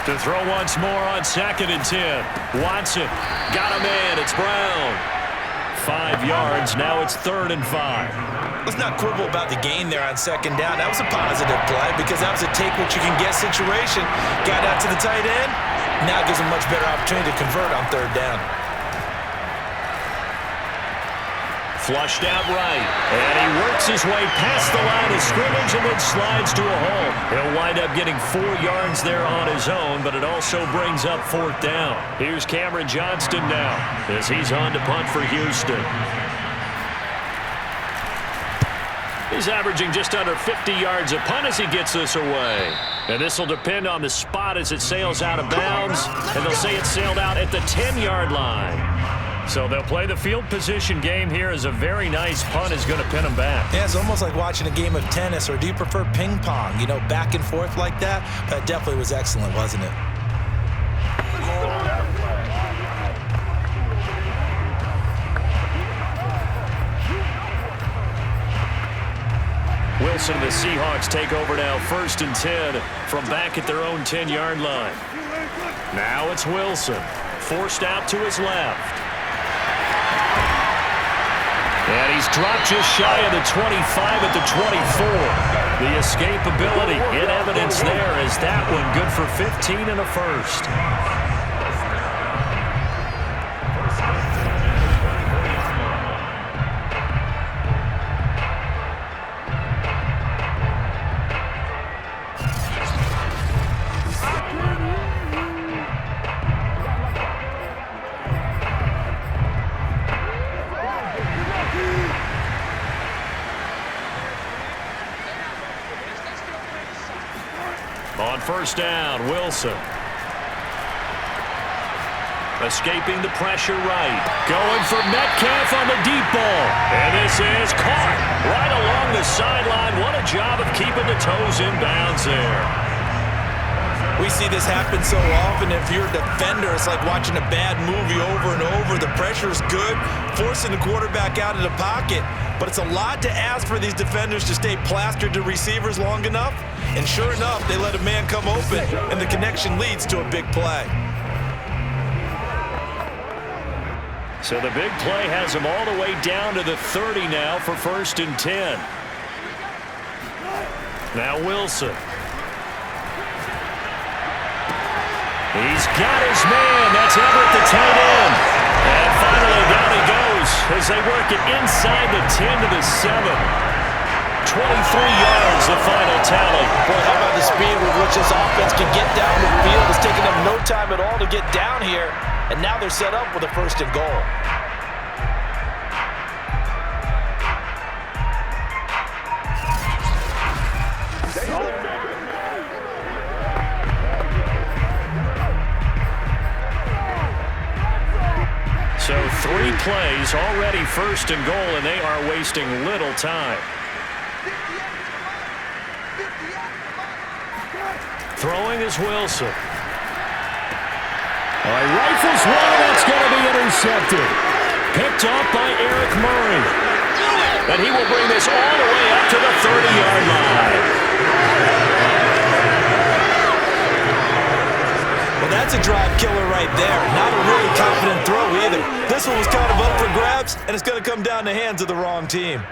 To throw once more on 2nd and 10. Watson got him in. It's Brown. 5 yards. Now it's 3rd and 5. Let's not quibble about the gain there on 2nd down. That was a positive play because that was a take-what-you-can-get situation. Got out to the tight end. Now gives him a much better opportunity to convert on 3rd down. Flushed out right, and he works his way past the line of scrimmage and then slides to a hole. He'll wind up getting 4 yards there on his own, but it also brings up 4th down. Here's Cameron Johnston now as he's on to punt for Houston. He's averaging just under 50 yards a punt as he gets this away. And this will depend on the spot as it sails out of bounds, and they'll say it sailed out at the 10-yard line. So they'll play the field position game here as a very nice punt is going to pin them back. Yeah, it's almost like watching a game of tennis, or do you prefer ping pong? You know, back and forth like that? That definitely was excellent, wasn't it? Wilson and the Seahawks take over now, 1st and 10 from back at their own 10-yard line. Now it's Wilson, forced out to his left. And he's dropped just shy of the 25 at the 24. The escapability in evidence there as that one good for 15 and a 1st. On 1st down, Wilson. Escaping the pressure right. Going for Metcalf on the deep ball. And this is caught right along the sideline. What a job of keeping the toes in bounds there. We see this happen so often. If you're a defender, it's like watching a bad movie over and over. The pressure's good, forcing the quarterback out of the pocket. But it's a lot to ask for these defenders to stay plastered to receivers long enough. And sure enough, they let a man come open, and the connection leads to a big play. So the big play has him all the way down to the 30 now for 1st and 10. Now Wilson. He's got his man. That's Everett, the tight end. And finally, down he goes as they work it inside the 10 to the 7. 23 yards, the final tally. Boy, how about the speed with which this offense can get down the field? It's taking them no time at all to get down here. And now they're set up with a 1st and goal. So 3 plays, already 1st and goal, and they are wasting little time. Throwing is Wilson. All right, rifles one, that's going to be intercepted. Picked off by Eric Murray. And he will bring this all the way up to the 30-yard line. Well, that's a drive killer right there. Not a really confident throw either. This one was kind of up for grabs, and it's going to come down the hands of the wrong team.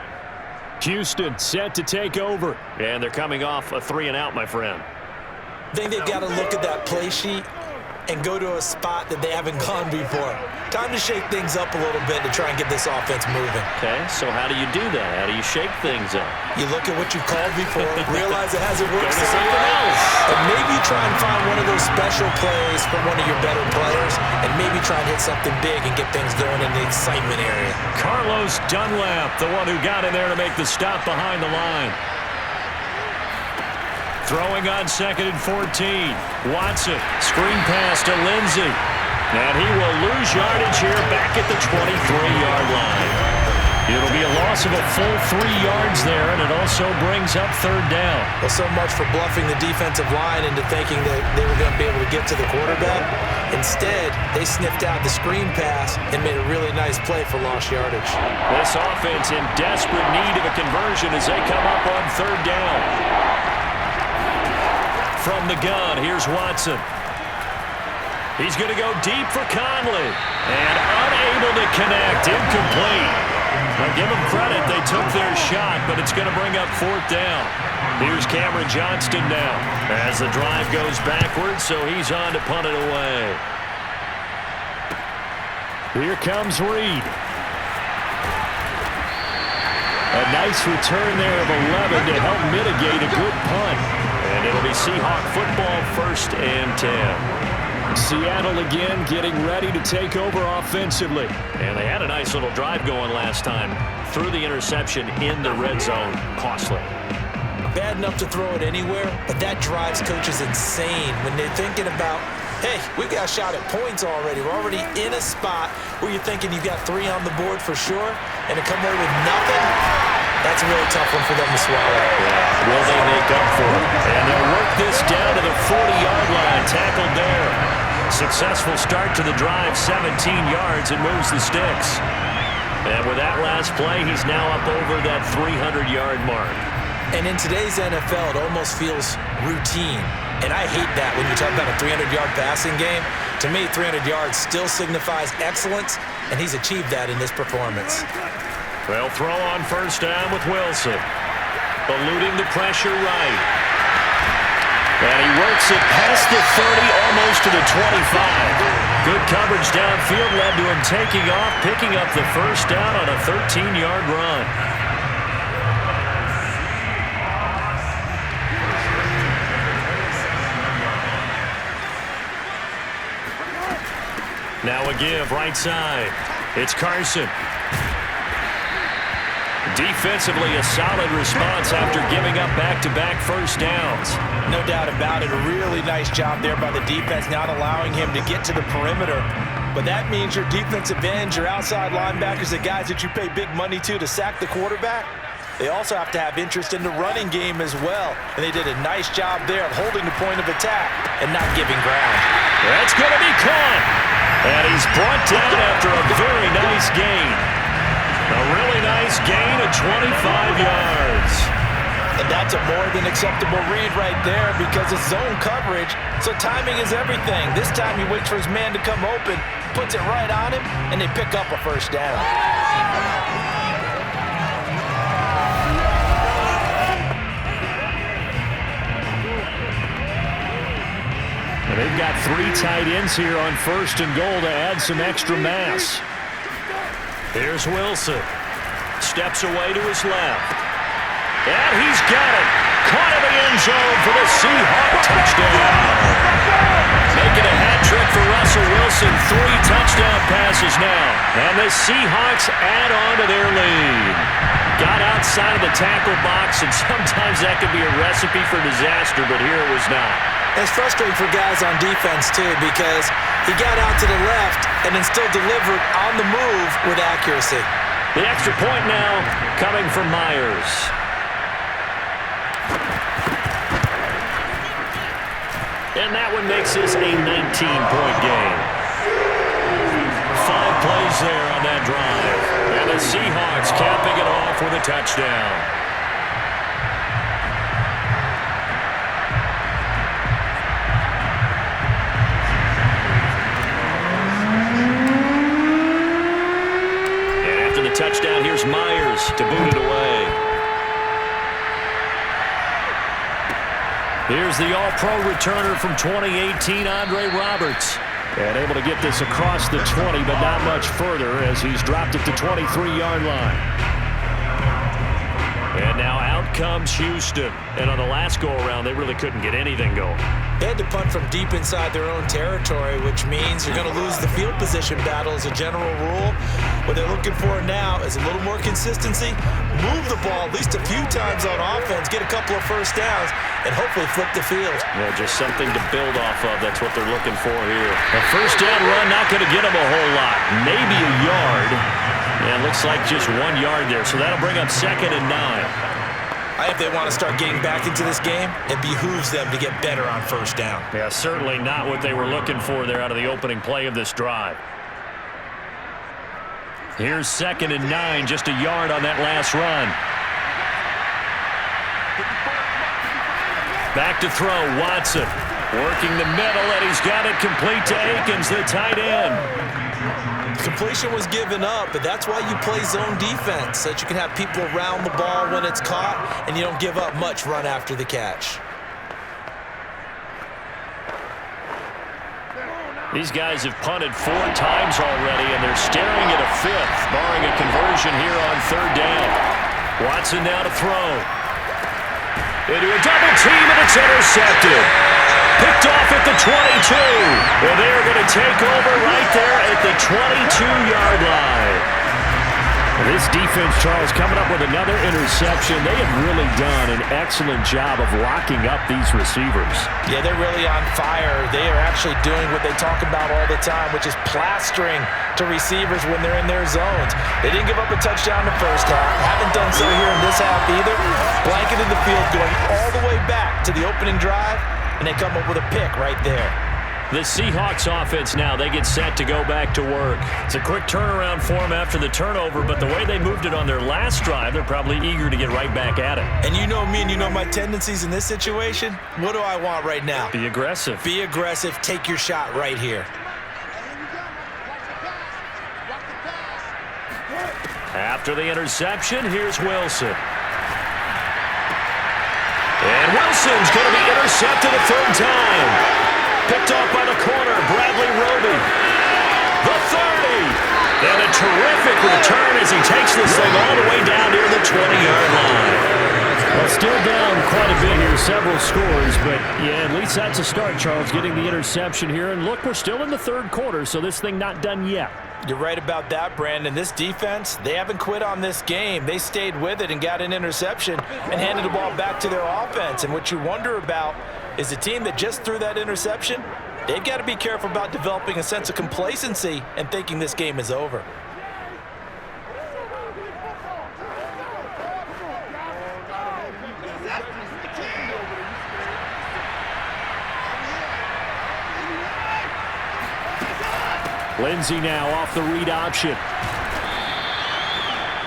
Houston set to take over. And they're coming off a 3-and-out, my friend. I think they've got to look at that play sheet and go to a spot that they haven't gone before. Time to shake things up a little bit to try and get this offense moving. Okay, so how do you do that? How do you shake things up? You look at what you've called before, realize it hasn't worked Go to so something well, else. and maybe try and find one of those special plays from one of your better players, and maybe try and hit something big and get things going in the excitement area. Carlos Dunlap, the one who got in there to make the stop behind the line. Throwing on 2nd and 14. Watson, screen pass to Lindsey. And he will lose yardage here back at the 23-yard line. It'll be a loss of a full 3 yards there, and it also brings up 3rd down. Well, so much for bluffing the defensive line into thinking that they were going to be able to get to the quarterback. Instead, they sniffed out the screen pass and made a really nice play for lost yardage. This offense in desperate need of a conversion as they come up on 3rd down. From the gun, here's Watson. He's going to go deep for Conley. And unable to connect, incomplete. I'll give them credit, they took their shot, but it's going to bring up 4th down. Here's Cameron Johnston now as the drive goes backwards, so he's on to punt it away. Here comes Reed. A nice return there of 11 to help mitigate a good punt. And it'll be Seahawk football, 1st and 10. Seattle again getting ready to take over offensively. And they had a nice little drive going last time. Threw the interception in the red zone. Costly. Bad enough to throw it anywhere, but that drives coaches insane when they're thinking about, hey, we've got a shot at points already. We're already in a spot where you're thinking you've got 3 on the board for sure, and to come away with nothing, that's a really tough one for them to swallow. Yeah. Will they make up for it? And they'll work this down to the 40-yard line. Tackled there. Successful start to the drive, 17 yards, and moves the sticks. And with that last play, he's now up over that 300-yard mark. And in today's NFL, it almost feels routine. And I hate that when you talk about a 300-yard passing game. To me, 300 yards still signifies excellence, and he's achieved that in this performance. They'll throw on 1st down with Wilson. Eluding the pressure right. And he works it past the 30, almost to the 25. Good coverage downfield led to him taking off, picking up the 1st down on a 13-yard run. Now a give right side. It's Carson. Defensively, a solid response after giving up back-to-back 1st downs. No doubt about it. A really nice job there by the defense, not allowing him to get to the perimeter. but that means your defensive ends, your outside linebackers, the guys that you pay big money to sack the quarterback, they also have to have interest in the running game as well. And they did a nice job there of holding the point of attack and not giving ground. That's going to be caught. And he's brought down after a very nice gain. A really nice gain of 25 yards. And that's a more than acceptable read right there because it's zone coverage, so timing is everything. This time he waits for his man to come open, puts it right on him, and they pick up a first down. And they've got 3 tight ends here on 1st and goal to add some extra mass. Here's Wilson. Steps away to his left. And he's got it. Caught in the end zone for the Seahawks touchdown. Making a hat trick for Russell Wilson. 3 touchdown passes now. And the Seahawks add on to their lead. Got outside of the tackle box, and sometimes that could be a recipe for disaster, but here it was not. It's frustrating for guys on defense, too, because he got out to the left and then still delivered on the move with accuracy. The extra point now coming from Myers. And that one makes this a 19-point game. 5 plays there on that drive. And the Seahawks capping it off with a touchdown. Touchdown, here's Myers to boot it away. Here's the all-pro returner from 2018, Andre Roberts. And able to get this across the 20, but not much further as he's dropped it to 23-yard line. And now out comes Houston. And on the last go-around, they really couldn't get anything going. They had to punt from deep inside their own territory, which means you're going to lose the field position battle as a general rule. What they're looking for now is a little more consistency, move the ball at least a few times on offense, get a couple of first downs, and hopefully flip the field. Yeah, just something to build off of. That's what they're looking for here. A first down run, not going to get them a whole lot. Maybe a yard. And looks like just 1 yard there, so that'll bring up 2nd and 9. I think they want to start getting back into this game. It behooves them to get better on first down. Yeah, certainly not what they were looking for there out of the opening play of this drive. Here's 2nd and 9, just a yard on that last run. Back to throw, Watson. Working the middle, and he's got it complete to Akins, the tight end. Completion was given up, but that's why you play zone defense, so that you can have people around the ball when it's caught, and you don't give up much run after the catch. These guys have punted 4 times already, and they're staring at a 5th, barring a conversion here on 3rd down. Watson now to throw. Into a double team, and it's intercepted. Picked off at the 22. And they're going to take over right there at the 22-yard line. This defense, Charles, coming up with another interception. They have really done an excellent job of locking up these receivers. Yeah, they're really on fire. They are actually doing what they talk about all the time, which is plastering to receivers when they're in their zones. They didn't give up a touchdown in the first half. Haven't done so here in this half either. Blanketed the field, going all the way back to the opening drive, and they come up with a pick right there. The Seahawks offense now, they get set to go back to work. It's a quick turnaround for them after the turnover, but the way they moved it on their last drive, they're probably eager to get right back at it. And you know me and you know my tendencies in this situation. What do I want right now? Be aggressive. Be aggressive. Take your shot right here. After the interception, here's Wilson. And Wilson's going to be intercepted a 3rd time. Picked off by the corner, Bradley Roby. The 30. And a terrific return as he takes this thing all the way down near the 20-yard line. Well, still down quite a bit here, several scores, but yeah, at least that's a start, Charles, getting the interception here. And look, we're still in the 3rd quarter, so this thing not done yet. You're right about that, Brandon. This defense, they haven't quit on this game. They stayed with it and got an interception and handed the ball back to their offense. And what you wonder about is the team that just threw that interception, They've got to be careful about developing a sense of complacency and thinking this game is over. Lindsey now off the read option.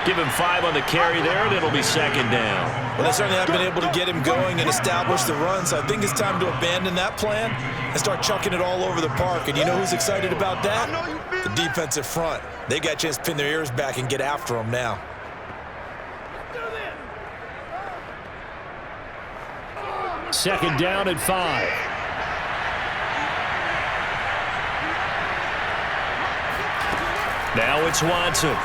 Give him 5 on the carry there, and it'll be second down. Well, they certainly haven't been able to get him going and establish the run, so I think it's time to abandon that plan and start chucking it all over the park. And you know who's excited about that? The defensive front. They got a chance to pin their ears back and get after him now. Second down and 5. Now it's Watson.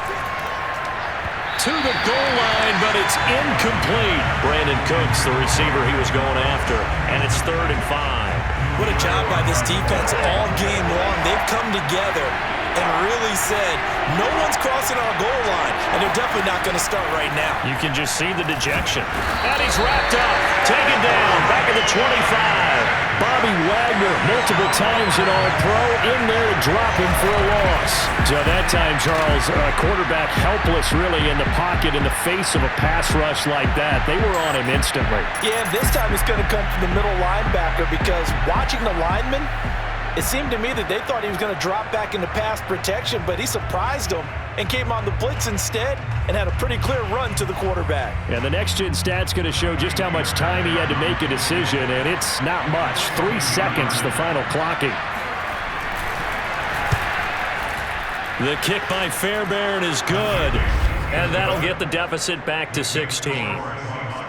To the goal line, but it's incomplete. Brandon Cooks, the receiver he was going after, and it's 3rd and 5. What a job by this defense all game long. They've come together and really said, no one's crossing our goal line, and they're definitely not going to start right now. You can just see the dejection. And he's wrapped up, taken down, back at the 25. Bobby Wagner, multiple times an All-Pro, in there to drop him for a loss. So that time, Charles, quarterback helpless really in the pocket in the face of a pass rush like that. They were on him instantly. Yeah, this time it's going to come from the middle linebacker because watching the lineman, it seemed to me that they thought he was going to drop back into pass protection, but he surprised them and came on the blitz instead and had a pretty clear run to the quarterback. And the next-gen stat's going to show just how much time he had to make a decision, and it's not much. 3 seconds, the final clocking. The kick by Fairbairn is good, and that'll get the deficit back to 16.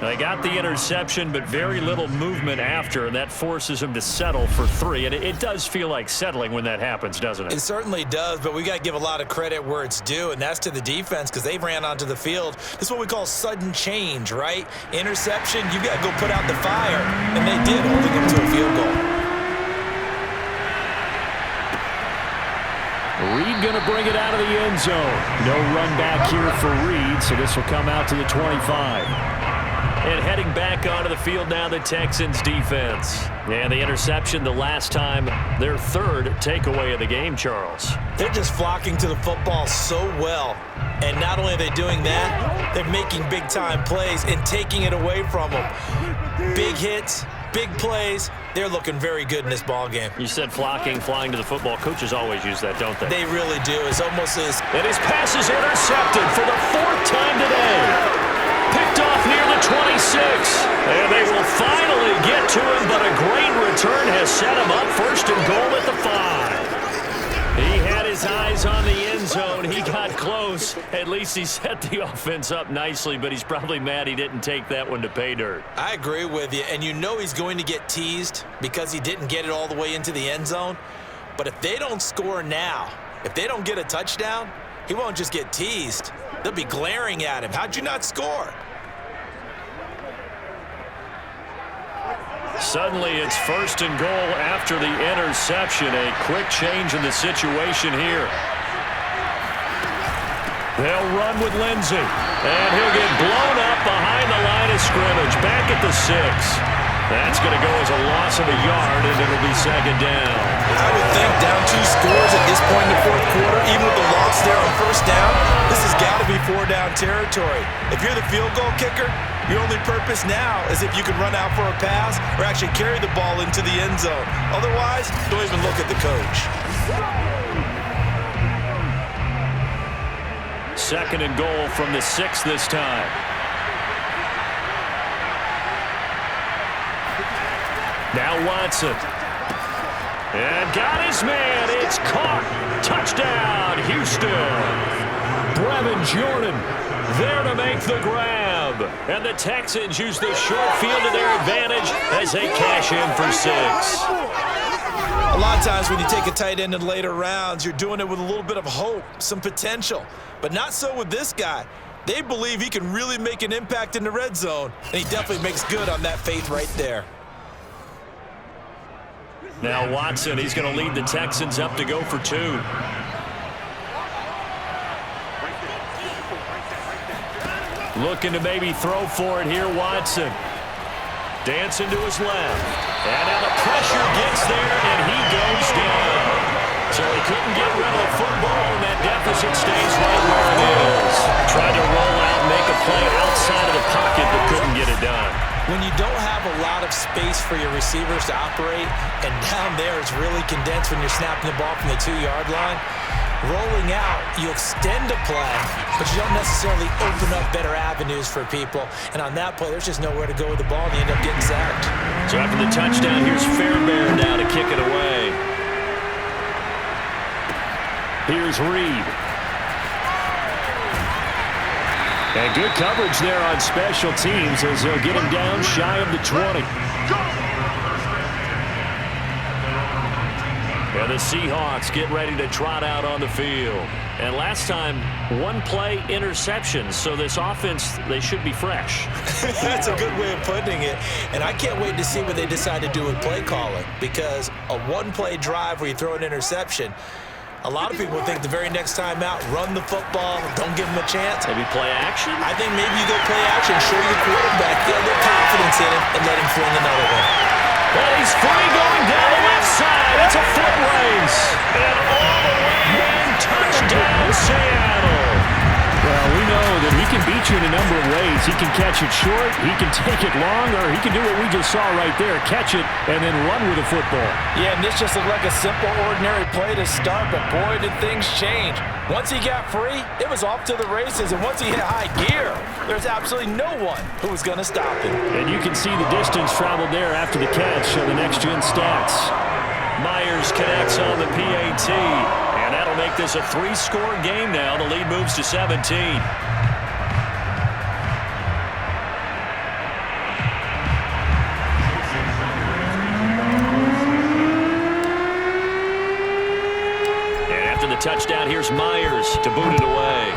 They got the interception, but very little movement after, and that forces him to settle for 3. And it does feel like settling when that happens, doesn't it? It certainly does, but we got to give a lot of credit where it's due, and that's to the defense because they ran onto the field. This is what we call sudden change, right? Interception, you got to go put out the fire, and they did, holding them to a field goal. Reed going to bring it out of the end zone. No run back here for Reed, so this will come out to the 25. And heading back onto the field now, the Texans defense. And the interception the last time, their 3rd takeaway of the game, Charles. They're just flocking to the football so well. And not only are they doing that, they're making big-time plays and taking it away from them. Big hits, big plays. They're looking very good in this ball game. You said flocking, flying to the football. Coaches always use that, don't they? They really do. It's almost as... And his pass is intercepted for the 4th time today. Picked off near the 26. And they will finally get to him, but a great return has set him up 1st and goal at the 5. He had his eyes on the end zone. He got close. At least he set the offense up nicely, but he's probably mad he didn't take that one to pay dirt. I agree with you, and you know he's going to get teased because he didn't get it all the way into the end zone. But if they don't score now, if they don't get a touchdown, he won't just get teased. They'll be glaring at him. How'd you not score? Suddenly it's 1st and goal after the interception. A quick change in the situation here. They'll run with Lindsey. And he'll get blown up behind the line of scrimmage. Back at the 6. That's going to go as a loss of a yard, and it'll be 2nd down. I would think down 2 scores at this point in the 4th quarter, even with the loss there on 1st down, this has got to be 4-down territory. If you're the field goal kicker, your only purpose now is if you can run out for a pass or actually carry the ball into the end zone. Otherwise, don't even look at the coach. 2nd and goal from the 6 this time. Now Watson. And got his man. It's caught. Touchdown, Houston. Brevin Jordan there to make the grab. And the Texans use the short field to their advantage as they cash in for 6. A lot of times when you take a tight end in later rounds, you're doing it with a little bit of hope, some potential. But not so with this guy. They believe he can really make an impact in the red zone, and he definitely makes good on that faith right there. Now Watson, he's going to lead the Texans up to go for 2. Looking to maybe throw for it here, Watson. Dancing to his left. And now the pressure gets there, and he goes down. So he couldn't get rid of the football, and that deficit stays right where it is. Tried to roll out, make a play outside of the pocket, but couldn't get it done. When you don't have a lot of space for your receivers to operate, and down there it's really condensed when you're snapping the ball from the 2-yard line, rolling out, you extend a play, but you don't necessarily open up better avenues for people. And on that play, there's just nowhere to go with the ball, and you end up getting sacked. So after the touchdown, here's Fairbairn now to kick it away. Here's Reed. And good coverage there on special teams as they'll get him down shy of the 20. And the Seahawks get ready to trot out on the field. And last time, one play interception. So this offense, they should be fresh. That's a good way of putting it. And I can't wait to see what they decide to do with play calling, because a one-play drive where you throw an interception, a lot of people think the very next time out, run the football, don't give him a chance. Maybe play action? I think maybe you go play action, show your quarterback, get a little confidence in him, and let him fling another one. Well, he's free going down the left side. It's a foot race. And all the way in, touchdown, Seattle. Well, we know that he can beat you in a number of ways. He can catch it short, he can take it long, or he can do what we just saw right there, catch it and then run with the football. Yeah, and this just looked like a simple, ordinary play to start, but boy, did things change. Once he got free, it was off to the races, and once he hit high gear, there's absolutely no one who was going to stop him. And you can see the distance traveled there after the catch on the next-gen stats. Myers connects on the PAT. And that'll make this a 3-score game now. The lead moves to 17. And after the touchdown, here's Myers to boot it away.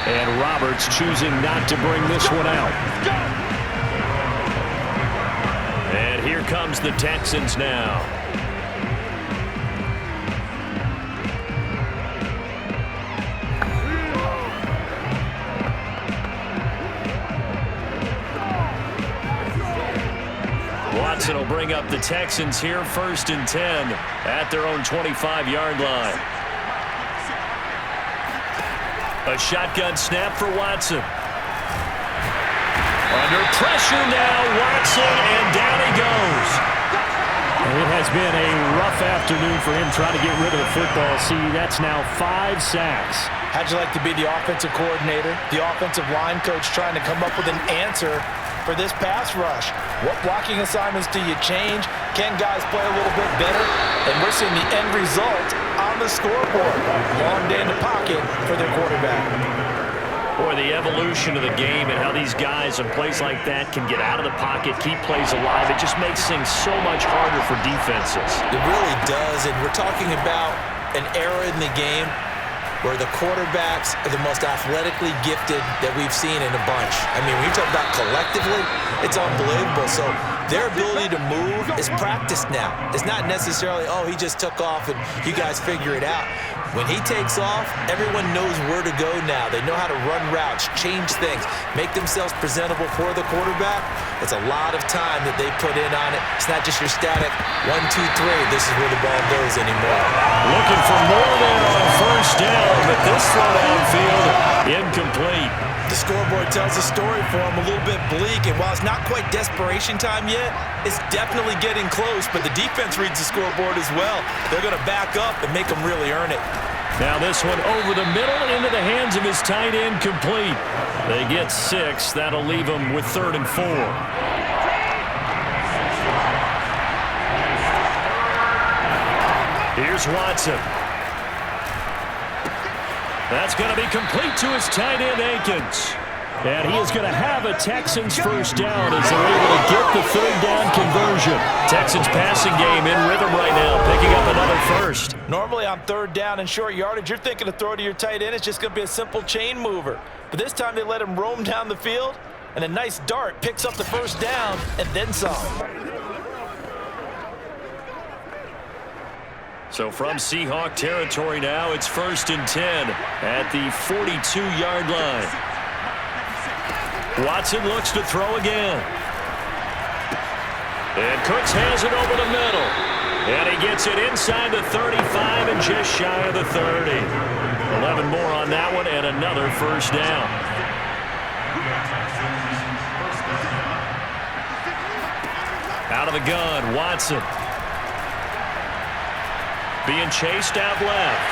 And Roberts choosing not to bring this one out. And here comes the Texans now. Watson will bring up the Texans here, 1st and 10 at their own 25-yard line. A shotgun snap for Watson. Under pressure now, Watson, and down he goes. It has been a rough afternoon for him trying to get rid of the football. See, that's now 5 sacks. How'd you like to be the offensive coordinator, the offensive line coach trying to come up with an answer for this pass rush? What blocking assignments do you change? Can guys play a little bit better? And we're seeing the end result on the scoreboard. Long day in the pocket for their quarterback. Boy, the evolution of the game and how these guys in plays like that can get out of the pocket, keep plays alive, it just makes things so much harder for defenses. It really does, and we're talking about an era in the game where the quarterbacks are the most athletically gifted that we've seen in a bunch. I mean, when you talk about collectively, it's unbelievable. So their ability to move is practiced now. It's not necessarily, oh, he just took off and you guys figure it out. When he takes off, everyone knows where to go now. They know how to run routes, change things, make themselves presentable for the quarterback. It's a lot of time that they put in on it. It's not just your static 1, 2, 3. This is where the ball goes anymore. Looking for more there on 1st down, but this throw downfield incomplete. The scoreboard tells a story for him, a little bit bleak, and while it's not quite desperation time yet, it's definitely getting close, but the defense reads the scoreboard as well. They're going to back up and make them really earn it. Now this one over the middle into the hands of his tight end, complete. They get 6. That'll leave them with 3rd and 4. Here's Watson. That's going to be complete to his tight end, Akins. And he is going to have a Texans 1st down as they're able to get the 3rd down conversion. Texans passing game in rhythm right now, picking up another 1st. Normally on 3rd down and short yardage, you're thinking to throw to your tight end. It's just going to be a simple chain mover. But this time they let him roam down the field, and a nice dart picks up the 1st down and then some. So from Seahawk territory now, it's 1st and 10 at the 42-yard line. Watson looks to throw again. And Cooks has it over the middle. And he gets it inside the 35 and just shy of the 30. 11 more on that one and another first down. Out of the gun, Watson. Being chased out left.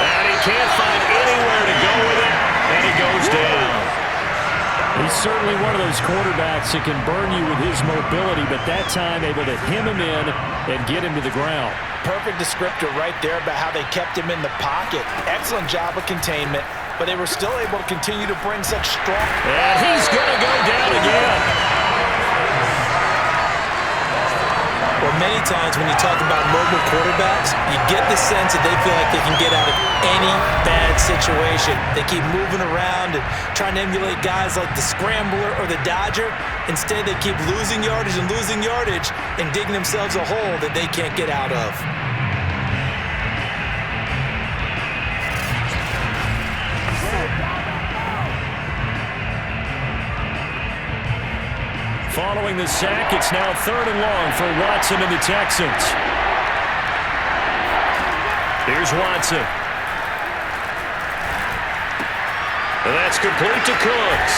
And he can't find anywhere to go with it. And he goes down. He's certainly one of those quarterbacks that can burn you with his mobility, but that time able to hem him in and get him to the ground. Perfect descriptor right there about how they kept him in the pocket. Excellent job of containment, but they were still able to continue to bring such strong... And he's going to go down again. Well, many times when you talk about mobile quarterbacks, you get the sense that they feel like they can get out of any bad situation. They keep moving around and trying to emulate guys like the Scrambler or the Dodger. Instead, they keep losing yardage and digging themselves a hole that they can't get out of. Following the sack, it's now 3rd and long for Watson and the Texans. Here's Watson. And that's complete to Cooks.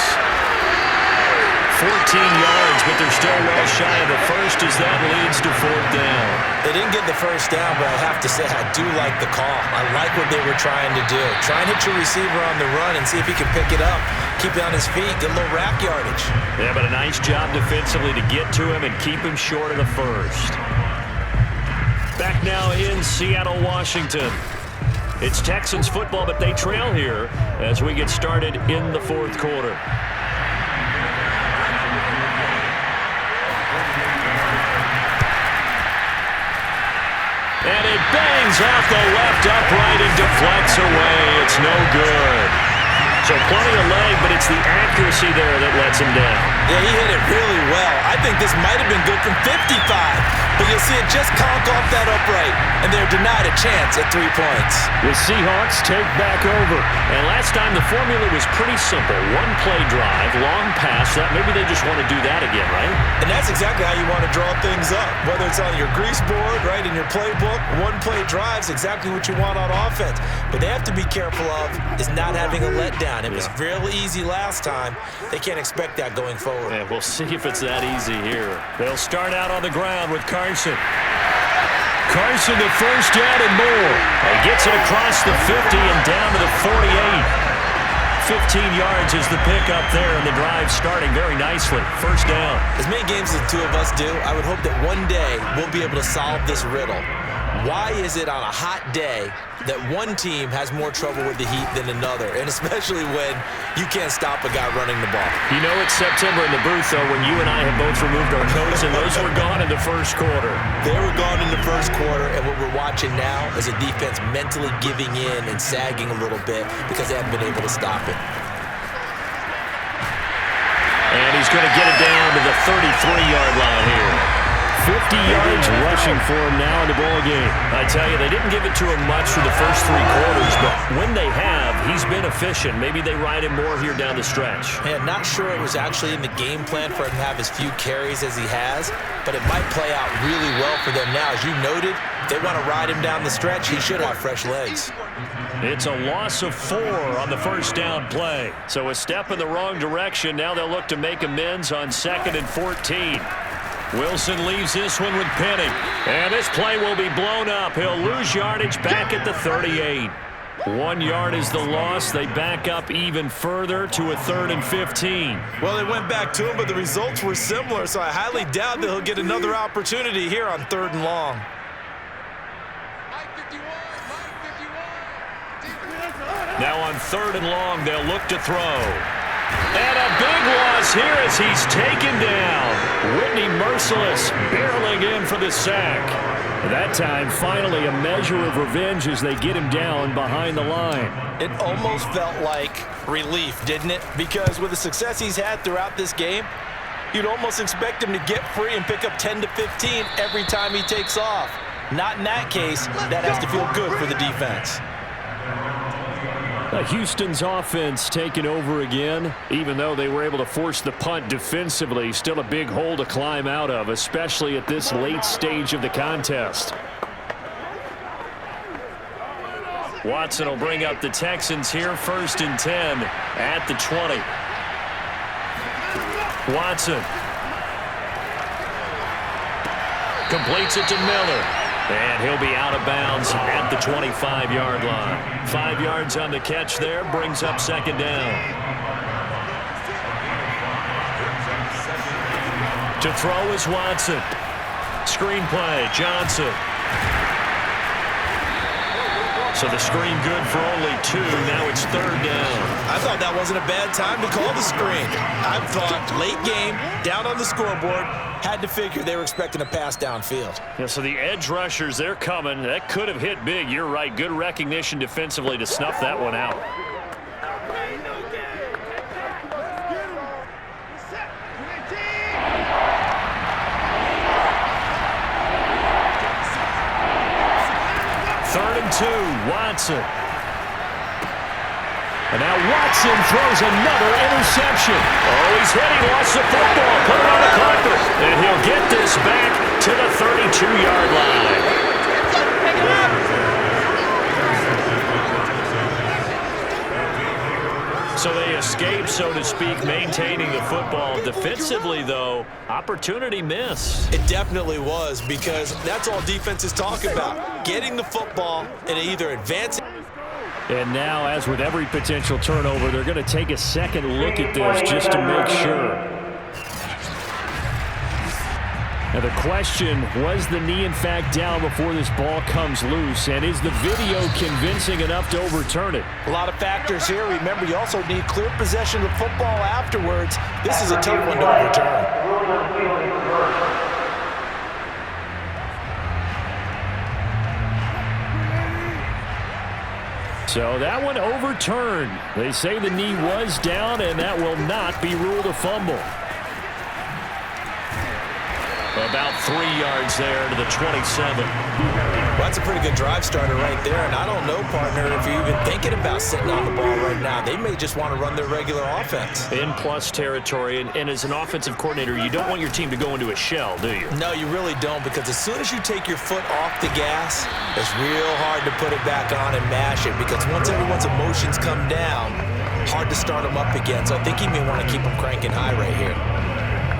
14 yards, but they're still well shy of the first as that leads to 4th down. They didn't get the first down, but I have to say I do like the call. I like what they were trying to do. Try and hit your receiver on the run and see if he can pick it up. Keep it on his feet, get a little rack yardage. Yeah, but a nice job defensively to get to him and keep him short of the first. Back now in Seattle, Washington. It's Texans football, but they trail here as we get started in the 4th quarter. And it bangs off the left upright and deflects away. It's no good. So plenty of leg, but it's the accuracy there that lets him down. Yeah, he hit it really well. I think this might have been good from 55. But you'll see it just conk off that upright, and they're denied a chance at 3 points. The Seahawks take back over. And last time the formula was pretty simple. 1 play drive, long pass. That maybe they just want to do that again, right? And that's exactly how you want to draw things up. Whether it's on your grease board, right, in your playbook, 1 play drive is exactly what you want on offense. But they have to be careful of is not having a letdown. It was real easy last time. They can't expect that going forward. Yeah, we'll see if it's that easy here. They'll start out on the ground with Carson. Carson to first down and more. And gets it across the 50 and down to the 48. 15 yards is the pickup there, and the drive starting very nicely. First down. As many games as the two of us do, I would hope that one day we'll be able to solve this riddle. Why is it on a hot day that one team has more trouble with the heat than another, and especially when you can't stop a guy running the ball? You know it's September in the booth, though, when you and I have both removed our coats, and those were gone in the first quarter. They were gone in the first quarter, and what we're watching now is a defense mentally giving in and sagging a little bit because they haven't been able to stop it. And he's going to get it down to the 33-yard line here. 50 yards rushing for him now in the ball game. I tell you, they didn't give it to him much through the first 3 quarters, but when they have, he's been efficient. Maybe they ride him more here down the stretch. Man, not sure it was actually in the game plan for him to have as few carries as he has, but it might play out really well for them now. As you noted, if they want to ride him down the stretch, he should have fresh legs. It's a loss of 4 on the first down play. So a step in the wrong direction. Now they'll look to make amends on 2nd and 14. Wilson leaves this one with Penny. And this play will be blown up. He'll lose yardage back at the 38. 1 yard is the loss. They back up even further to a 3rd and 15. Well, they went back to him, but the results were similar, so I highly doubt that he'll get another opportunity here on 3rd and long. Now on 3rd and long, they'll look to throw. And a big loss here as he's taken down. Whitney Merciless barreling in for the sack. That time, finally, a measure of revenge as they get him down behind the line. It almost felt like relief, didn't it? Because with the success he's had throughout this game, you'd almost expect him to get free and pick up 10 to 15 every time he takes off. Not in that case. That has to feel good for the defense. Houston's offense taking over again. Even though they were able to force the punt defensively, still a big hole to climb out of, especially at this late stage of the contest. Watson will bring up the Texans here, 1st and 10 at the 20. Watson completes it to Miller. And he'll be out of bounds at the 25-yard line. 5 yards on the catch there, brings up 2nd down. To throw is Watson. Screen play, Johnson. So the screen good for only 2. Now it's 3rd down. I thought that wasn't a bad time to call the screen. I thought late game, down on the scoreboard, had to figure they were expecting a pass downfield. Yeah, so the edge rushers, they're coming. That could have hit big. You're right. Good recognition defensively to snuff that one out. Third and 2, Watson. And now Watson throws another interception. Oh, he's hit. He lost the football. Put it on the carpet. And he'll get this back to the 32-yard line. So they escape, so to speak, maintaining the football. Defensively, though, opportunity missed. It definitely was, because that's all defenses talk about. Getting the football and either advancing. And now, as with every potential turnover, they're going to take a second look at this just to make sure. Now the question, was the knee in fact down before this ball comes loose? And is the video convincing enough to overturn it? A lot of factors here. Remember, you also need clear possession of the football afterwards. This is a tough one to overturn. So that one overturned. They say the knee was down, and that will not be ruled a fumble. About 3 yards there to the 27. Well, that's a pretty good drive starter right there, and I don't know, partner, if you're even thinking about sitting on the ball right now. They may just want to run their regular offense. In plus territory, and as an offensive coordinator, you don't want your team to go into a shell, do you? No, you really don't, because as soon as you take your foot off the gas, it's real hard to put it back on and mash it, because once everyone's emotions come down, hard to start them up again. So I think he may want to keep them cranking high right here.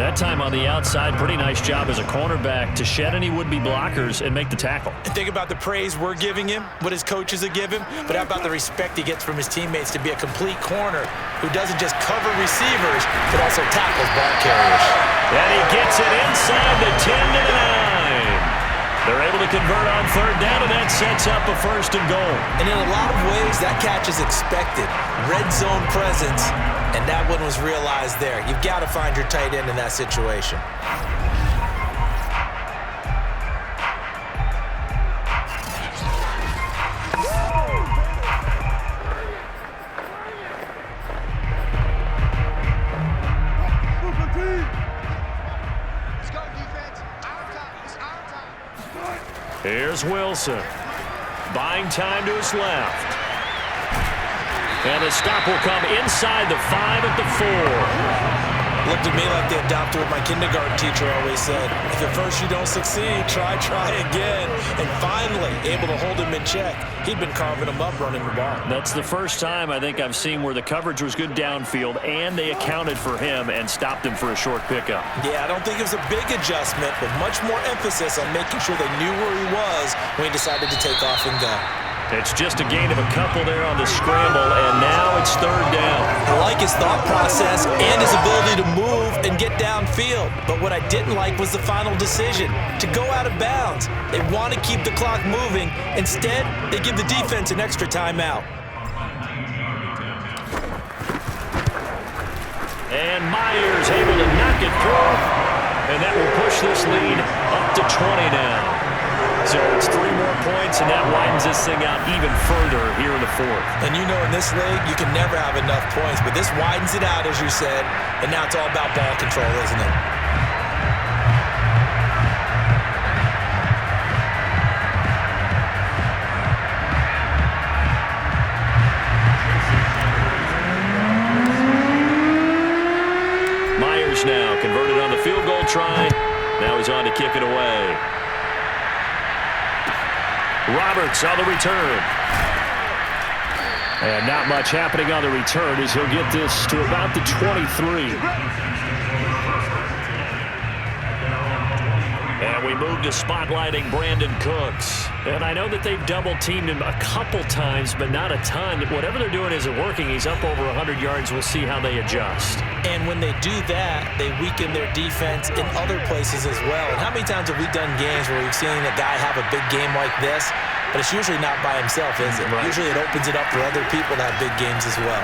That time on the outside, pretty nice job as a cornerback to shed any would-be blockers and make the tackle. And think about the praise we're giving him, what his coaches are giving, but how about the respect he gets from his teammates to be a complete corner who doesn't just cover receivers, but also tackles ball carriers. And he gets it inside the 10 to the 9. They're able to convert on 3rd down, and that sets up a 1st and goal. And in a lot of ways, that catch is expected. Red zone presence, and that one was realized there. You've got to find your tight end in that situation. Here's Wilson. Buying time to his left. And the stop will come inside the 5 at the 4. Looked at me like they adopted what my kindergarten teacher always said. If at first you don't succeed, try again. And finally, able to hold him in check. He'd been carving him up running the ball. That's the first time I think I've seen where the coverage was good downfield and they accounted for him and stopped him for a short pickup. Yeah, I don't think it was a big adjustment, but much more emphasis on making sure they knew where he was when he decided to take off and go. It's just a gain of a couple there on the scramble, and now it's 3rd down. I like his thought process and his ability to move and get downfield. But what I didn't like was the final decision, to go out of bounds. They want to keep the clock moving. Instead, they give the defense an extra timeout. And Myers able to knock it through, and that will push this lead up to 20 now. So it's 3 more points, and that widens this thing out even further here in the 4th. And you know in this league, you can never have enough points, but this widens it out, as you said, and now it's all about ball control, isn't it? try. Now he's on to kick it away. Roberts on the return. And not much happening on the return as he'll get this to about the 23. And we move to spotlighting Brandon Cooks. And I know that they've double-teamed him a couple times, but not a ton. Whatever they're doing isn't working. He's up over 100 yards. We'll see how they adjust. And when they do that, they weaken their defense in other places as well. And how many times have we done games where we've seen a guy have a big game like this, but it's usually not by himself, is it? Right. Usually it opens it up for other people to have big games as well.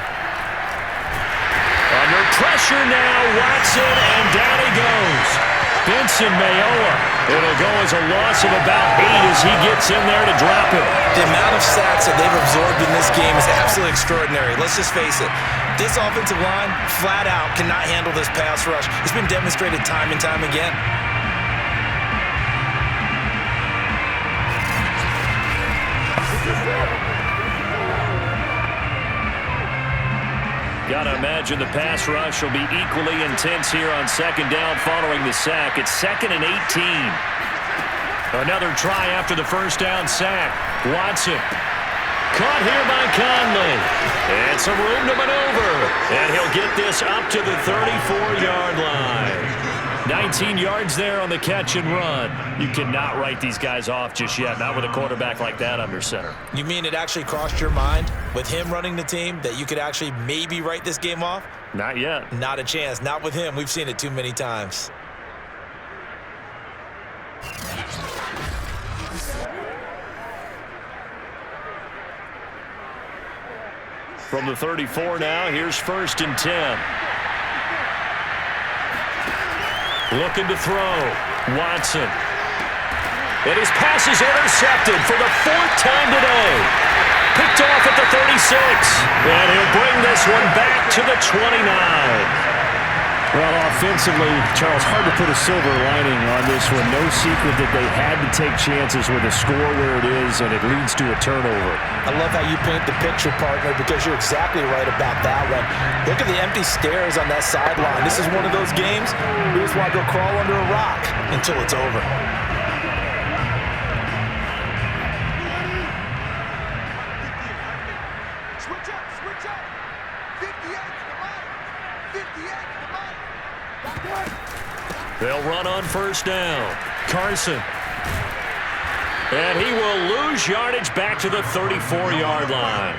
Under pressure now, Watson, and down he goes. Benson Mayowa. It'll go as a loss of about 8 as he gets in there to drop it. The amount of sacks that they've absorbed in this game is absolutely extraordinary. Let's just face it. This offensive line, flat out, cannot handle this pass rush. It's been demonstrated time and time again. Gotta imagine the pass rush will be equally intense here on second down following the sack. It's 2nd and 18. Another try after the first down sack. Watson. Caught here by Conley. And some room to maneuver. And he'll get this up to the 34-yard line. 19 yards there on the catch and run. You cannot write these guys off just yet, not with a quarterback like that under center. You mean it actually crossed your mind with him running the team that you could actually maybe write this game off? Not yet. Not a chance. Not with him. We've seen it too many times. From the 34 now, here's 1st and 10. Looking to throw. Watson. And his pass is intercepted for the 4th time today. Picked off at the 36. And he'll bring this one back to the 29. Well, offensively, Charles, hard to put a silver lining on this one. No secret that they had to take chances with a score where it is, and it leads to a turnover. I love how you paint the picture, partner, because you're exactly right about that one. Look at the empty stairs on that sideline. This is one of those games you just want to go crawl under a rock until it's over. Switch up. 58 to the right. 58 to the right. They'll run on first down. Carson. And he will lose yardage back to the 34-yard line.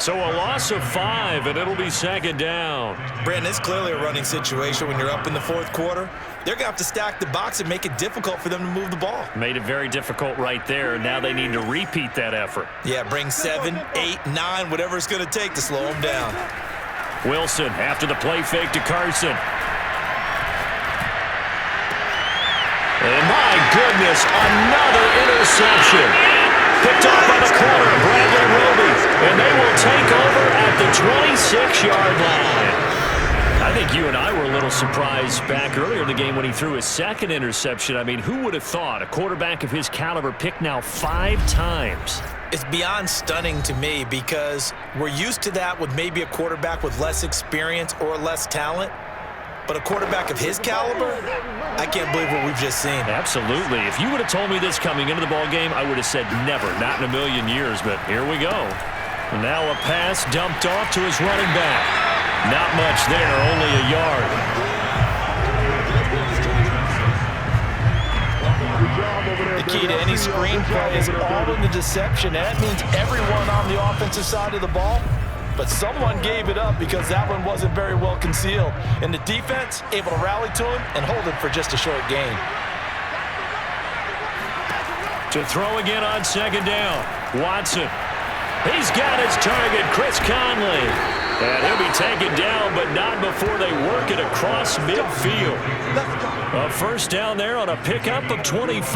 So a loss of 5, and it'll be 2nd down. Brandon, it's clearly a running situation when you're up in the 4th quarter. They're going to have to stack the box and make it difficult for them to move the ball. Made it very difficult right there. Now they need to repeat that effort. Yeah, bring 7, 8, 9, whatever it's going to take to slow them down. Wilson after the play fake to Carson. And my goodness, another interception. Picked off by the corner, Bradley Roby. And they will take over at the 26-yard line. I think you and I were a little surprised back earlier in the game when he threw his 2nd interception. I mean, who would have thought a quarterback of his caliber picked now 5 times? It's beyond stunning to me because we're used to that with maybe a quarterback with less experience or less talent. But a quarterback of his caliber, I can't believe what we've just seen. Absolutely. If you would have told me this coming into the ball game, I would have said never, not in a million years. But here we go. And now a pass dumped off to his running back. Not much there, only a yard. The key to any screenplay is all in the deception. And that means everyone on the offensive side of the ball. But someone gave it up because that one wasn't very well concealed. And the defense able to rally to him and hold him for just a short gain. To throw again on 2nd down. Watson. He's got his target, Chris Conley. And he'll be taken down, but not before they work it across midfield. A 1st down there on a pickup of 25.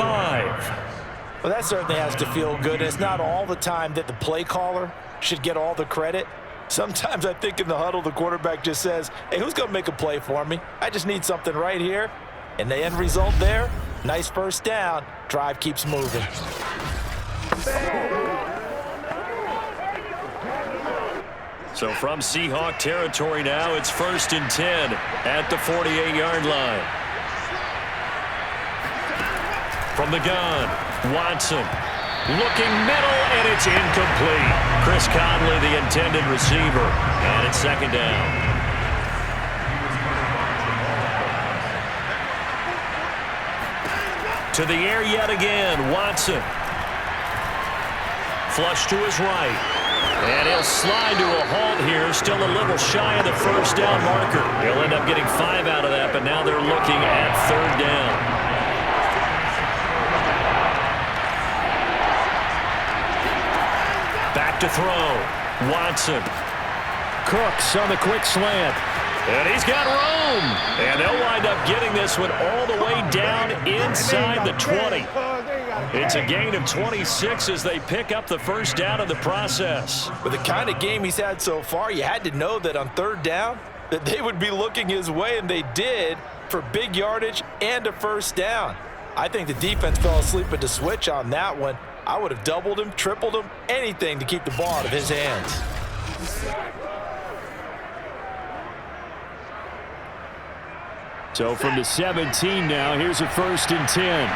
Well, that certainly has to feel good. It's not all the time that the play caller should get all the credit. Sometimes I think in the huddle, the quarterback just says, hey, who's going to make a play for me? I just need something right here. And the end result there, nice 1st down. Drive keeps moving. So from Seahawk territory now, it's 1st and 10 at the 48-yard line. From the gun, Watson. Looking middle, and it's incomplete. Chris Conley, the intended receiver. And it's second down. To the air yet again, Watson. Flush to his right. And he'll slide to a halt here, still a little shy of the first down marker. He'll end up getting 5 out of that, but now they're looking at third down. Back to throw. Watson. Cooks on the quick slant. And he's got room. And they'll wind up getting this one all the way down inside the 20. It's a gain of 26 as they pick up the first down in the process. With the kind of game he's had so far, you had to know that on third down that they would be looking his way, and they did, for big yardage and a first down. I think the defense fell asleep at the switch on that one. I would have doubled him, tripled him, anything to keep the ball out of his hands. So from the 17 now, here's a 1st and 10.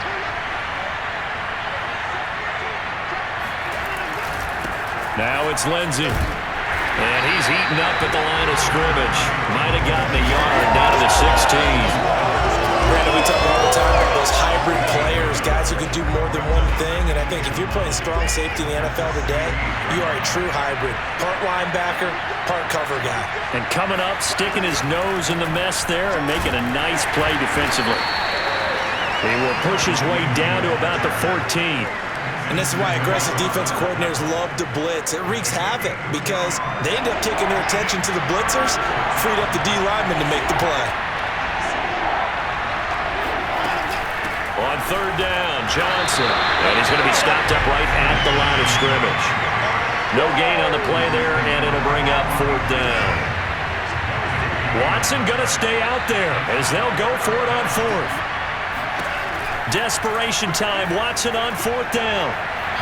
Now it's Lindsey. And he's eaten up at the line of scrimmage. Might have gotten a yard down to the 16. Brandon, we talk all the time about those hybrid players, guys who can do more than one thing. And I think if you're playing strong safety in the NFL today, you are a true hybrid. Part linebacker, part cover guy. And coming up, sticking his nose in the mess there and making a nice play defensively. He will push his way down to about the 14. And this is why aggressive defense coordinators love to blitz. It wreaks havoc because they end up taking their attention to the blitzers, freed up the D lineman to make the play. On third down, Johnson. And he's going to be stopped up right at the line of scrimmage. No gain on the play there, and it'll bring up fourth down. Watson going to stay out there as they'll go for it on fourth. Desperation time. Watson on fourth down.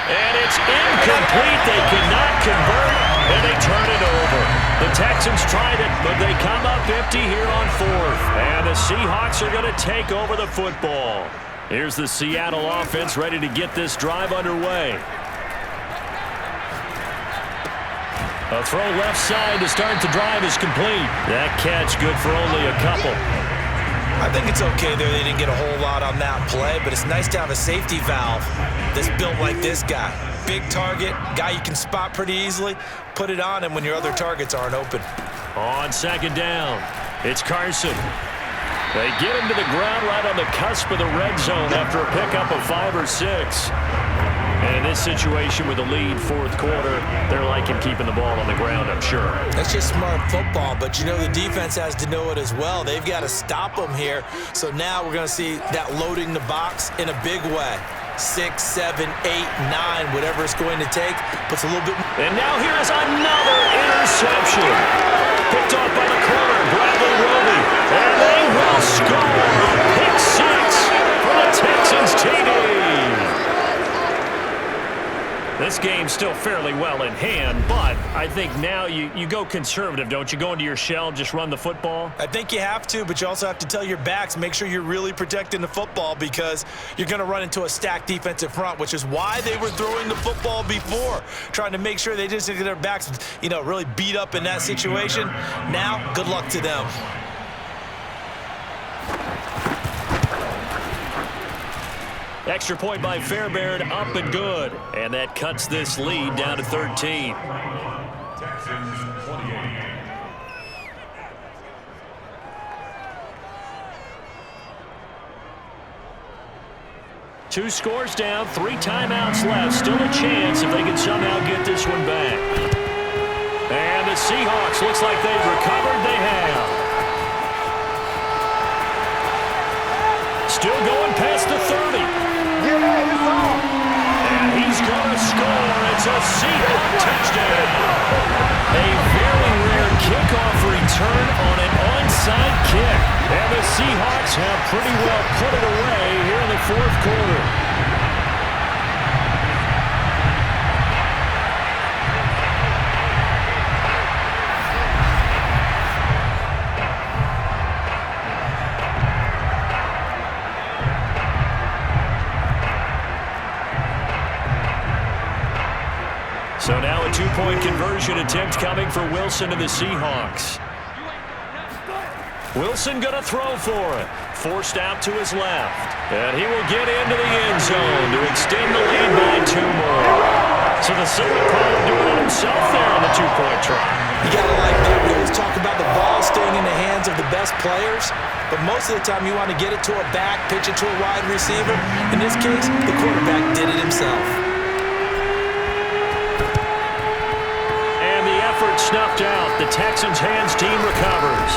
And it's incomplete. They cannot convert, and they turn it over. The Texans tried it, but they come up empty here on fourth. And the Seahawks are going to take over the football. Here's the Seattle offense ready to get this drive underway. A throw left side to start the drive is complete. That catch good for only a couple. I think it's okay there. They didn't get a whole lot on that play, but it's nice to have a safety valve that's built like this guy. Big target, guy you can spot pretty easily. Put it on him when your other targets aren't open. On second down, it's Carson. They get him to the ground right on the cusp of the red zone after a pickup of 5 or 6. And in this situation with a lead fourth quarter, they're liking keeping the ball on the ground, I'm sure. That's just smart football, but you know the defense has to know it as well. They've got to stop them here. So now we're going to see that loading the box in a big way. 6, 7, 8, 9, whatever it's going to take. Puts a little bit. And now here is another interception. Picked off by the corner, Bradley Roby. And they will score. Pick 6 for the Texans TD. This game's still fairly well in hand, but I think now you go conservative, don't you? Go into your shell, just run the football? I think you have to, but you also have to tell your backs, make sure you're really protecting the football because you're going to run into a stacked defensive front, which is why they were throwing the football before, trying to make sure they didn't get their backs, really beat up in that situation. Now, good luck to them. Extra point by Fairbairn, up and good. And that cuts this lead down to 13. Texans 28. Two scores down, 3 timeouts left. Still a chance if they can somehow get this one back. And the Seahawks, looks like they've recovered. They have. Still going past the 30. And he's going to score. It's a Seahawk touchdown. A very rare kickoff return on an onside kick. And the Seahawks have pretty well put it away here in the fourth quarter. two-point conversion attempt coming for Wilson and the Seahawks. Wilson going to throw for it. Forced out to his left. And he will get into the end zone to extend the lead by 2 more. So the Silver Cloud doing it himself there on the two-point try. You got to like that. We always talk about the ball staying in the hands of the best players, but most of the time you want to get it to a back, pitch it to a wide receiver. In this case, the quarterback did it himself. And the effort snuffed out. The Texans' hands team recovers.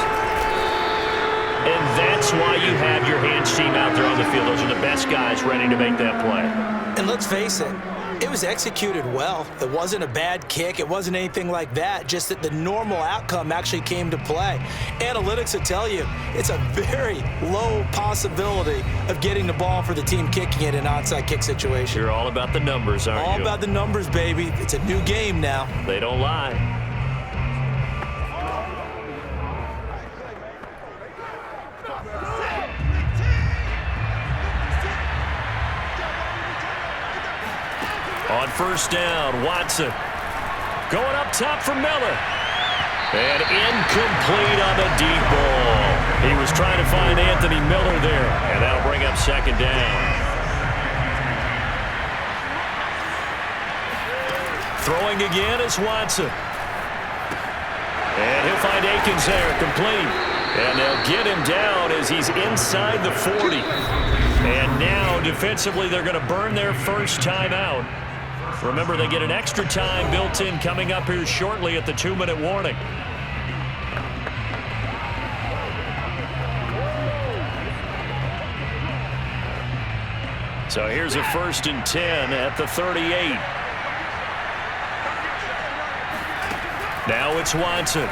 And that's why you have your hands team out there on the field. Those are the best guys ready to make that play. And let's face it, it was executed well. It wasn't a bad kick. It wasn't anything like that. Just that the normal outcome actually came to play. Analytics will tell you it's a very low possibility of getting the ball for the team kicking it in an onside kick situation. You're all about the numbers, aren't you? All about the numbers, baby. It's a new game now. They don't lie. On first down, Watson. Going up top for Miller. And incomplete on the deep ball. He was trying to find Anthony Miller there. And that'll bring up second down. Throwing again is Watson. And he'll find Akins there, complete. And they'll get him down as he's inside the 40. And now, defensively, they're going to burn their first timeout. Remember, they get an extra time built in coming up here shortly at the 2-minute warning. So here's a 1st and 10 at the 38. Now it's Watson.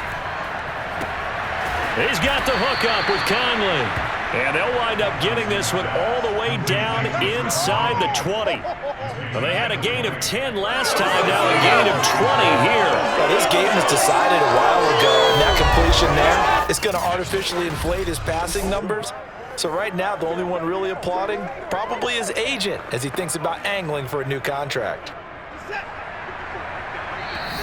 He's got the hook up with Conley. And they'll wind up getting this one all the way down inside the 20. Well, they had a gain of 10 last time, now a gain of 20 here. Well, this game was decided a while ago, and that completion there is going to artificially inflate his passing numbers. So right now, the only one really applauding probably his agent as he thinks about angling for a new contract.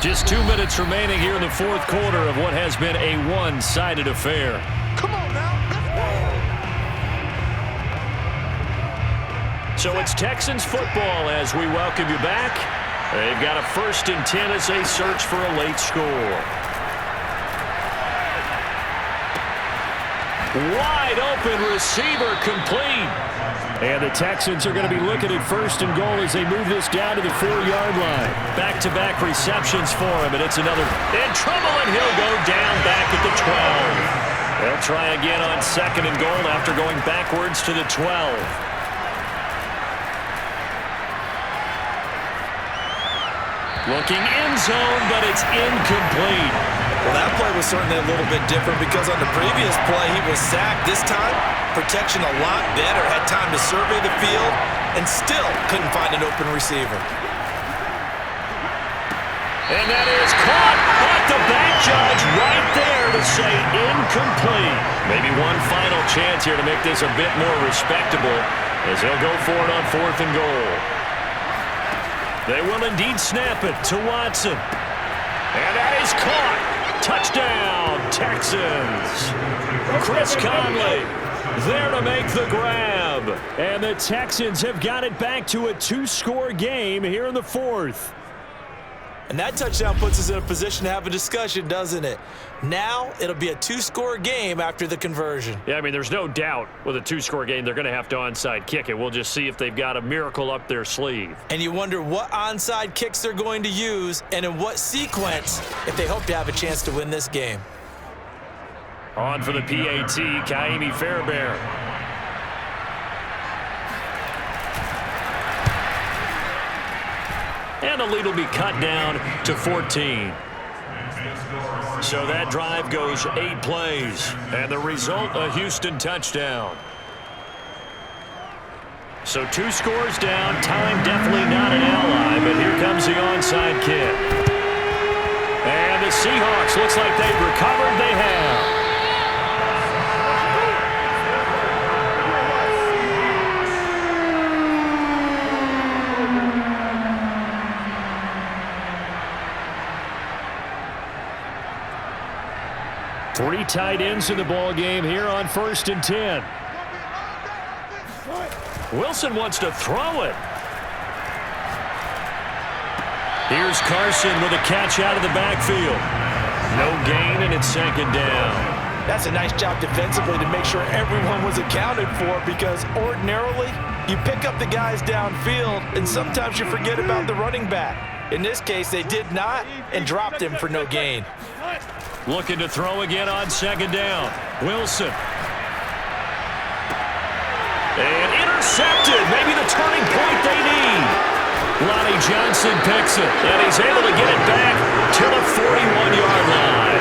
Just 2 minutes remaining here in the fourth quarter of what has been a one-sided affair. Come on now. So it's Texans football as we welcome you back. They've got a 1st and 10 as they search for a late score. Wide open receiver complete. And the Texans are going to be looking at 1st and goal as they move this down to the 4-yard line. Back-to-back receptions for him, and it's another in trouble, and he'll go down back at the 12. They'll try again on 2nd and goal after going backwards to the 12. Looking end zone, but it's incomplete. Well, that play was certainly a little bit different because on the previous play, he was sacked. This time, protection a lot better. Had time to survey the field and still couldn't find an open receiver. And that is caught, but the back judge right there to say incomplete. Maybe one final chance here to make this a bit more respectable as they'll go for it on 4th and goal. They will indeed snap it to Watson. And that is caught. Touchdown, Texans. Chris Conley there to make the grab. And the Texans have got it back to a 2-score game here in the 4th. And that touchdown puts us in a position to have a discussion, doesn't it? Now it'll be a 2-score game after the conversion. Yeah, I mean, there's no doubt with a 2-score game they're going to have to onside kick it. We'll just see if they've got a miracle up their sleeve. And you wonder what onside kicks they're going to use and in what sequence if they hope to have a chance to win this game. On for the PAT, Kaimi Fairbairn. And the lead will be cut down to 14. So that drive goes 8 plays. And the result, a Houston touchdown. So 2 scores down. Time definitely not an ally, but here comes the onside kick. And the Seahawks looks like they've recovered. They have. Three tight ends in the ball game here on 1st and 10. Wilson wants to throw it. Here's Carson with a catch out of the backfield. No gain, and it's 2nd down. That's a nice job defensively to make sure everyone was accounted for, because ordinarily you pick up the guys downfield and sometimes you forget about the running back. In this case, they did not and dropped him for no gain. Looking to throw again on 2nd down. Wilson. And intercepted. Maybe the turning point they need. Lonnie Johnson picks it, and he's able to get it back to the 41-yard line.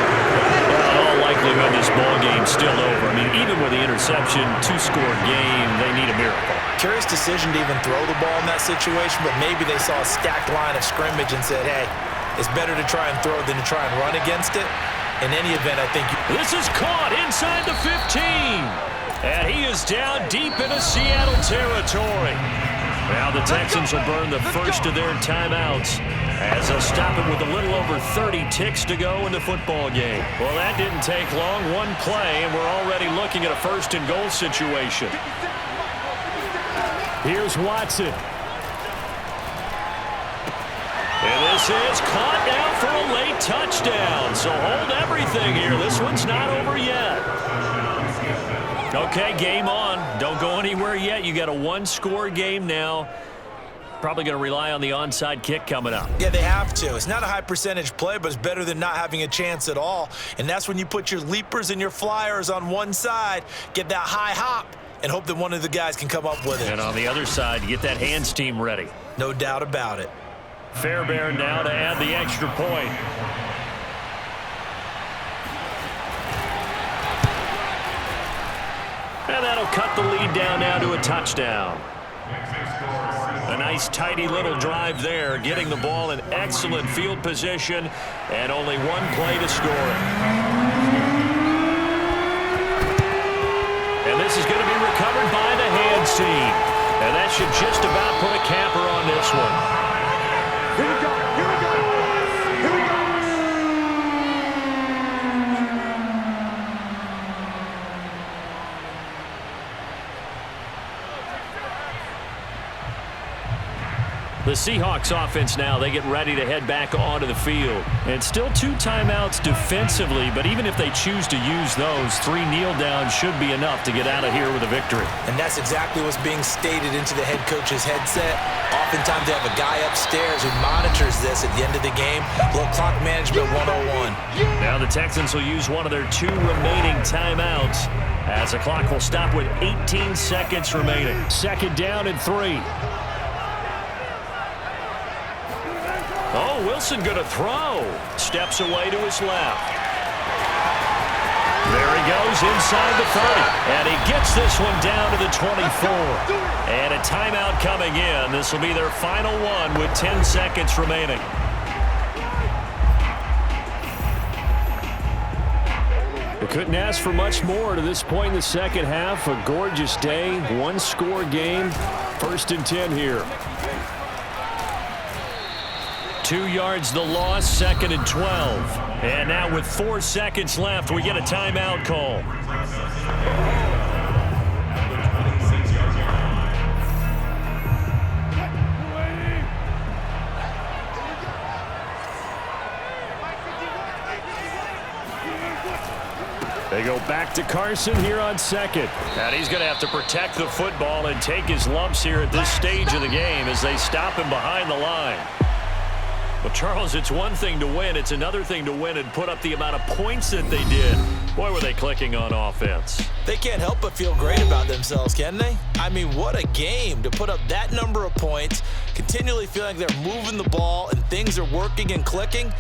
Well, in all likelihood, this ball game's still over. I mean, even with the interception, 2-score game, they need a miracle. Curious decision to even throw the ball in that situation, but maybe they saw a stacked line of scrimmage and said, hey, it's better to try and throw than to try and run against it. In any event, I think this is caught inside the 15. And he is down deep into Seattle territory. Now the Texans will burn the first of their timeouts as they'll stop it with a little over 30 ticks to go in the football game. Well, that didn't take long. One play, and we're already looking at a 1st and goal situation. Here's Watson. And this is caught now for a late touchdown. So hold everything here. This one's not over yet. Okay, game on. Don't go anywhere yet. You got a 1-score game now. Probably going to rely on the onside kick coming up. Yeah, they have to. It's not a high percentage play, but it's better than not having a chance at all. And that's when you put your leapers and your flyers on one side, get that high hop, and hope that one of the guys can come up with it. And on the other side, you get that hands team ready. No doubt about it. Fairbairn now to add the extra point. And that'll cut the lead down now to a touchdown. A nice, tidy little drive there, getting the ball in excellent field position, and only one play to score it. And this is going to be recovered by the hands team. And that should just about put a capper on this one. Here we go. Here we go. Here we go. The Seahawks offense now, they get ready to head back onto the field. And still 2 timeouts defensively, but even if they choose to use those, 3 kneel downs should be enough to get out of here with a victory. And that's exactly what's being stated into the head coach's headset. Oftentimes they have a guy upstairs who monitors this at the end of the game. Little clock management 101. Now the Texans will use one of their 2 remaining timeouts as the clock will stop with 18 seconds remaining. 2nd down and 3. Oh, Wilson going to throw. Steps away to his left. There he goes inside the 30. And he gets this one down to the 24. And a timeout coming in. This will be their final one with 10 seconds remaining. They couldn't ask for much more to this point in the second half. A gorgeous day, 1-score game. 1st and 10 here. 2 yards the loss, 2nd and 12. And now with 4 seconds left, we get a timeout call. They go back to Carson here on 2nd. And he's going to have to protect the football and take his lumps here at this stage of the game as they stop him behind the line. Well, Charles, it's one thing to win. It's another thing to win and put up the amount of points that they did. Boy, were they clicking on offense. They can't help but feel great about themselves, can they? I mean, what a game to put up that number of points, continually feeling like they're moving the ball and things are working and clicking.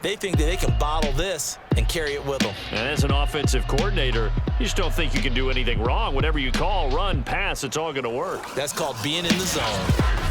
They think that they can bottle this and carry it with them. And as an offensive coordinator, you just don't think you can do anything wrong. Whatever you call, run, pass, it's all going to work. That's called being in the zone.